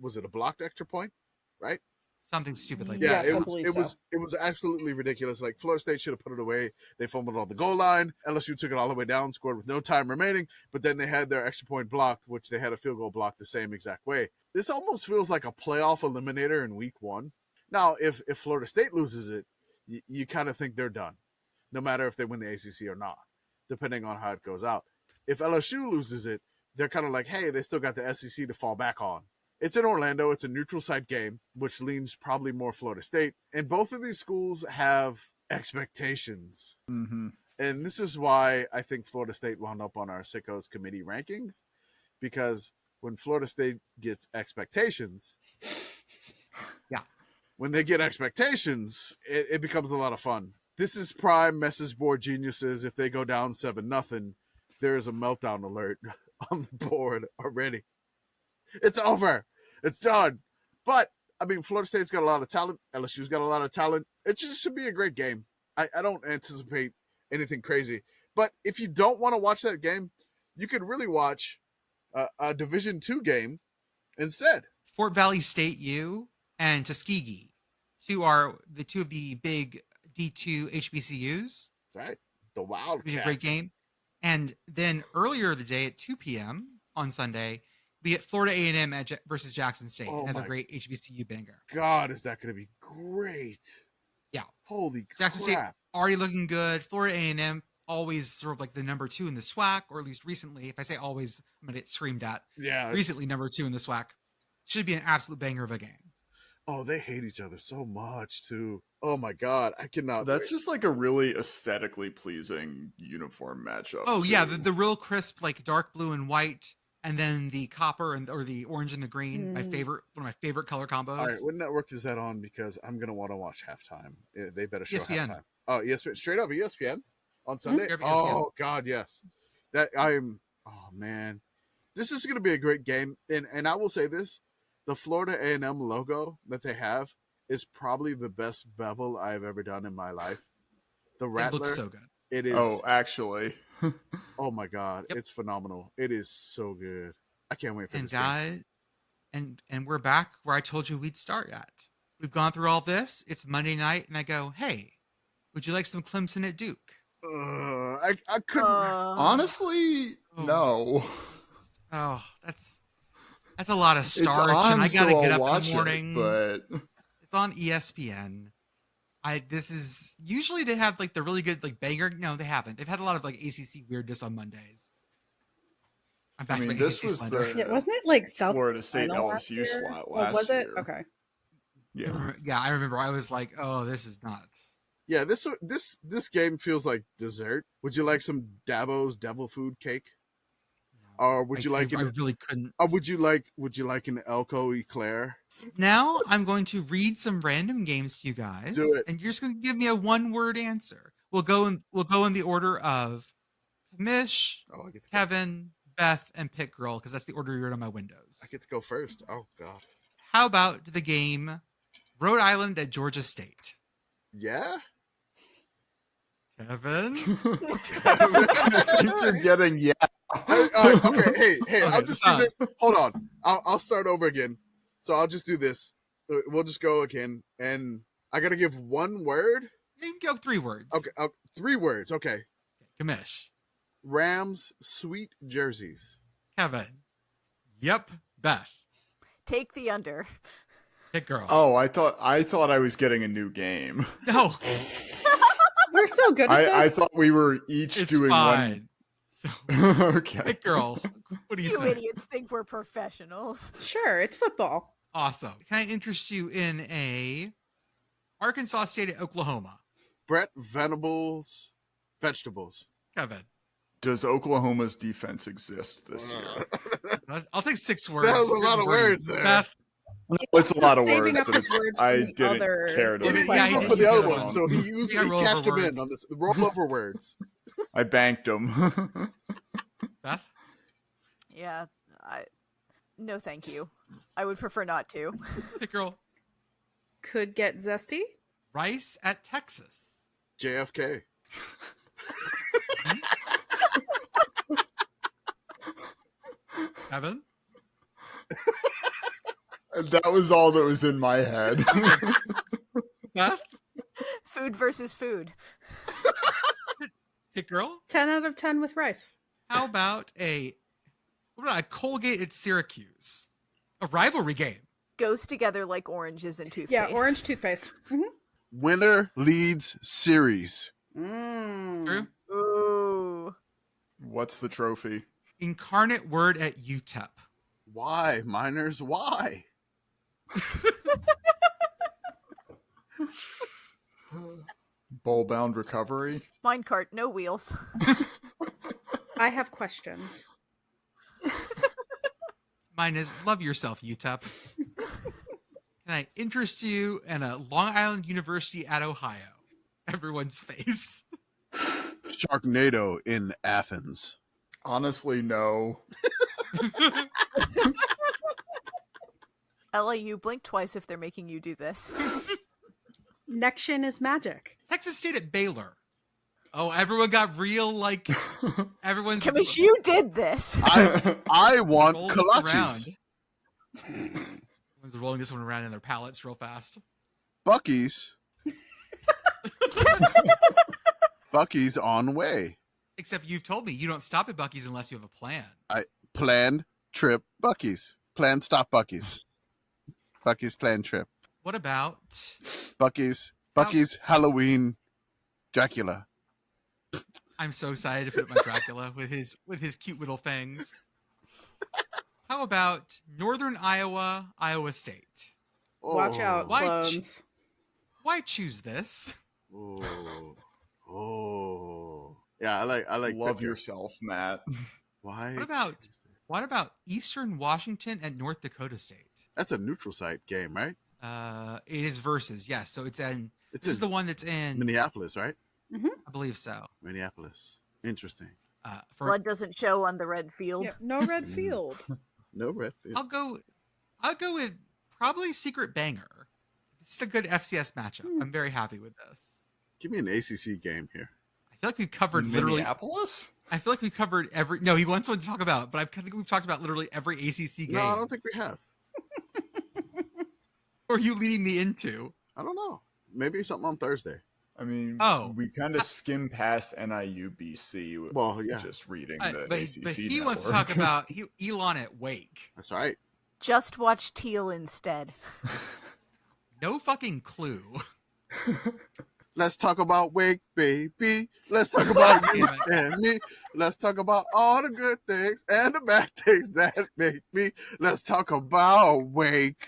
was it a blocked extra point, right? Something stupid like Yeah, that. Yes, it was absolutely ridiculous. Like Florida State should have put it away. They fumbled on the goal line. LSU took it all the way down, scored with no time remaining. But then they had their extra point blocked, which they had a field goal blocked the same exact way. This almost feels like a playoff eliminator in week 1. Now, if Florida State loses it, you kind of think they're done, no matter if they win the ACC or not, depending on how it goes out. If LSU loses it, they're kind of like, hey, they still got the SEC to fall back on. It's in Orlando. It's a neutral site game, which leans probably more Florida State. And both of these schools have expectations. Mm-hmm. And this is why I think Florida State wound up on our Sickos Committee rankings, because when Florida State gets expectations, when they get expectations, it becomes a lot of fun. This is prime message board geniuses. If they go down 7-0, there is a meltdown alert on the board already. It's over. It's done. But, I mean, Florida State's got a lot of talent. LSU's got a lot of talent. It just should be a great game. I don't anticipate anything crazy. But if you don't want to watch that game, you could really watch a Division II game instead. Fort Valley State U and Tuskegee, two of the big D2 HBCUs. That's right. The Wildcats. It was a great game. And then earlier the day at 2 p.m. on Sunday, we get Florida A&M versus Jackson State, another great HBCU banger. God, is that going to be great? Yeah. Holy Jackson crap. State already looking good. Florida A&M always sort of like the number 2 in the SWAC, or at least recently. If I say always, I'm going to get screamed at. Yeah. Recently number 2 in the SWAC. Should be an absolute banger of a game. Oh, they hate each other so much, too. Oh, my God. I cannot. That's just like a really aesthetically pleasing uniform matchup. Oh, too. yeah. The real crisp, like dark blue and white, and then the copper or the orange and the green. One of my favorite color combos. All right. What network is that on? Because I'm going to want to watch halftime. They better show ESPN. halftime. Oh, ESPN. Straight up ESPN on Sunday? ESPN. Oh, God, yes. Oh, man. This is going to be a great game. And I will say this. The Florida A&M logo that they have is probably the best bevel I've ever done in my life. The Rattler. It looks so good. It is. Oh, actually. Oh my God. Yep. It's phenomenal. It is so good. I can't wait for And this game. guys, and we're back where I told you we'd start at. We've gone through all this. It's Monday night, and I go, hey, would you like some Clemson at Duke? I couldn't. Honestly, no. Oh, that's a lot of It's starch, on, and I gotta so get I'll up in watch the morning. it, but It's on ESPN. This is usually they have like the really good like banger. No, they haven't. They've had a lot of like ACC weirdness on Mondays. I'm back I mean, to this ACC was slander. the Yeah, wasn't it like South Florida State Carolina last LSU year? slot Oh, last was it? year. Okay. Yeah. Yeah, I remember. I was like, oh, this is not. Yeah, this game feels like dessert. Would you like some Dabo's devil food cake? Or would you I like I an, really couldn't. or would you like an Elko Eclair? Now I'm going to read some random games to you guys. Do it. And you're just going to give me a one-word answer. We'll go in the order of Mish, Oh, I get to go. Kevin, Beth, and Pit Girl, because that's the order you're on my windows. I get to go first. Oh God. How about the game Rhode Island at Georgia State? Yeah. Kevin? I think you're getting Okay, hey, Okay, I'll just do this. Hold on. I'll start over again. So I'll just do this. We'll just go again. And I got to give one word? You can go 3 words. Okay, 3 words. Okay. Kamish. Rams sweet jerseys. Kevin. Yep. Beth. Take the under. Hit girl. Oh, I thought I was getting a new game. No. We're so good at this. I thought we were each It's doing fine. one. Okay. Hit girl. What do you You say? idiots think we're professionals. Sure, it's football. Awesome. Can I interest you in a Arkansas State at Oklahoma? Brett Venables vegetables. Kevin. Does Oklahoma's defense exist this year? I'll take 6 words. That was a lot of words there. Beth. It's a lot of Saving words, up but his words I for the didn't other- care to. Yeah, He yeah, used them he for the used other them. one, so he Yeah, roll cashed over them in words. on this roll over words. I banked them. Beth. Yeah, no thank you. I would prefer not to. Hit girl. Could get zesty. Rice at Texas. JFK. Kevin. That was all that was in my head. Beth. Food versus food. Hit girl. 10 out of 10 with rice. How about a Colgate at Syracuse? A rivalry game. Goes together like oranges and toothpaste. Yeah, orange toothpaste. Winner leads series. Mm. True. Ooh. What's the trophy? Incarnate Word at UTEP. Why, miners? Why? Bowl-bound recovery? Minecart, no wheels. I have questions. Mine is love yourself, UTEP. Can I interest you in a Long Island University at Ohio? Everyone's face. Sharknado in Athens. Honestly, no. LAU, blink twice if they're making you do this. Nexion is magic. Texas State at Baylor. Oh, everyone got real, like, everyone's... Kamish, you did this. I want rolling this kolaches. around. Everyone's rolling this one around in their palettes real fast. Bucky's. Bucky's on way. Except you've told me you don't stop at Buc-ee's unless you have a plan. Planned trip Bucky's. Planned stop Bucky's. Bucky's planned trip. What about... Bucky's Halloween Dracula. I'm so excited to put up my Dracula with his cute little fangs. How about Northern Iowa, Iowa State? Watch out, Why clones. Why choose this? Oh. Yeah, I like Love Picker. yourself, Matt. Why? What about Eastern Washington at North Dakota State? That's a neutral site game, right? It is versus, yes. So it's in. It's This is in the one that's in. Minneapolis, right? I believe so. Minneapolis. Interesting. Blood doesn't show on the red field. Yeah, no red field. No red field. I'll go with probably Secret Banger. It's a good FCS matchup. I'm very happy with this. Give me an ACC game here. I feel like we've covered literally. Minneapolis? I feel like we've covered every. No, he wants one to talk about, but I think we've talked about literally every ACC game. No, I don't think we have. Or are you leading me into? I don't know. Maybe something on Thursday. I mean, Oh. we kind of skim past NIU BC. Well, yeah. Just reading But the ACC he wants to network. talk about Elon at Wake. That's right. Just watch Teal instead. No fucking clue. Let's talk about Wake, baby. Let's talk about you and me. Let's talk about all the good things and the bad things that make me. Let's talk about Wake.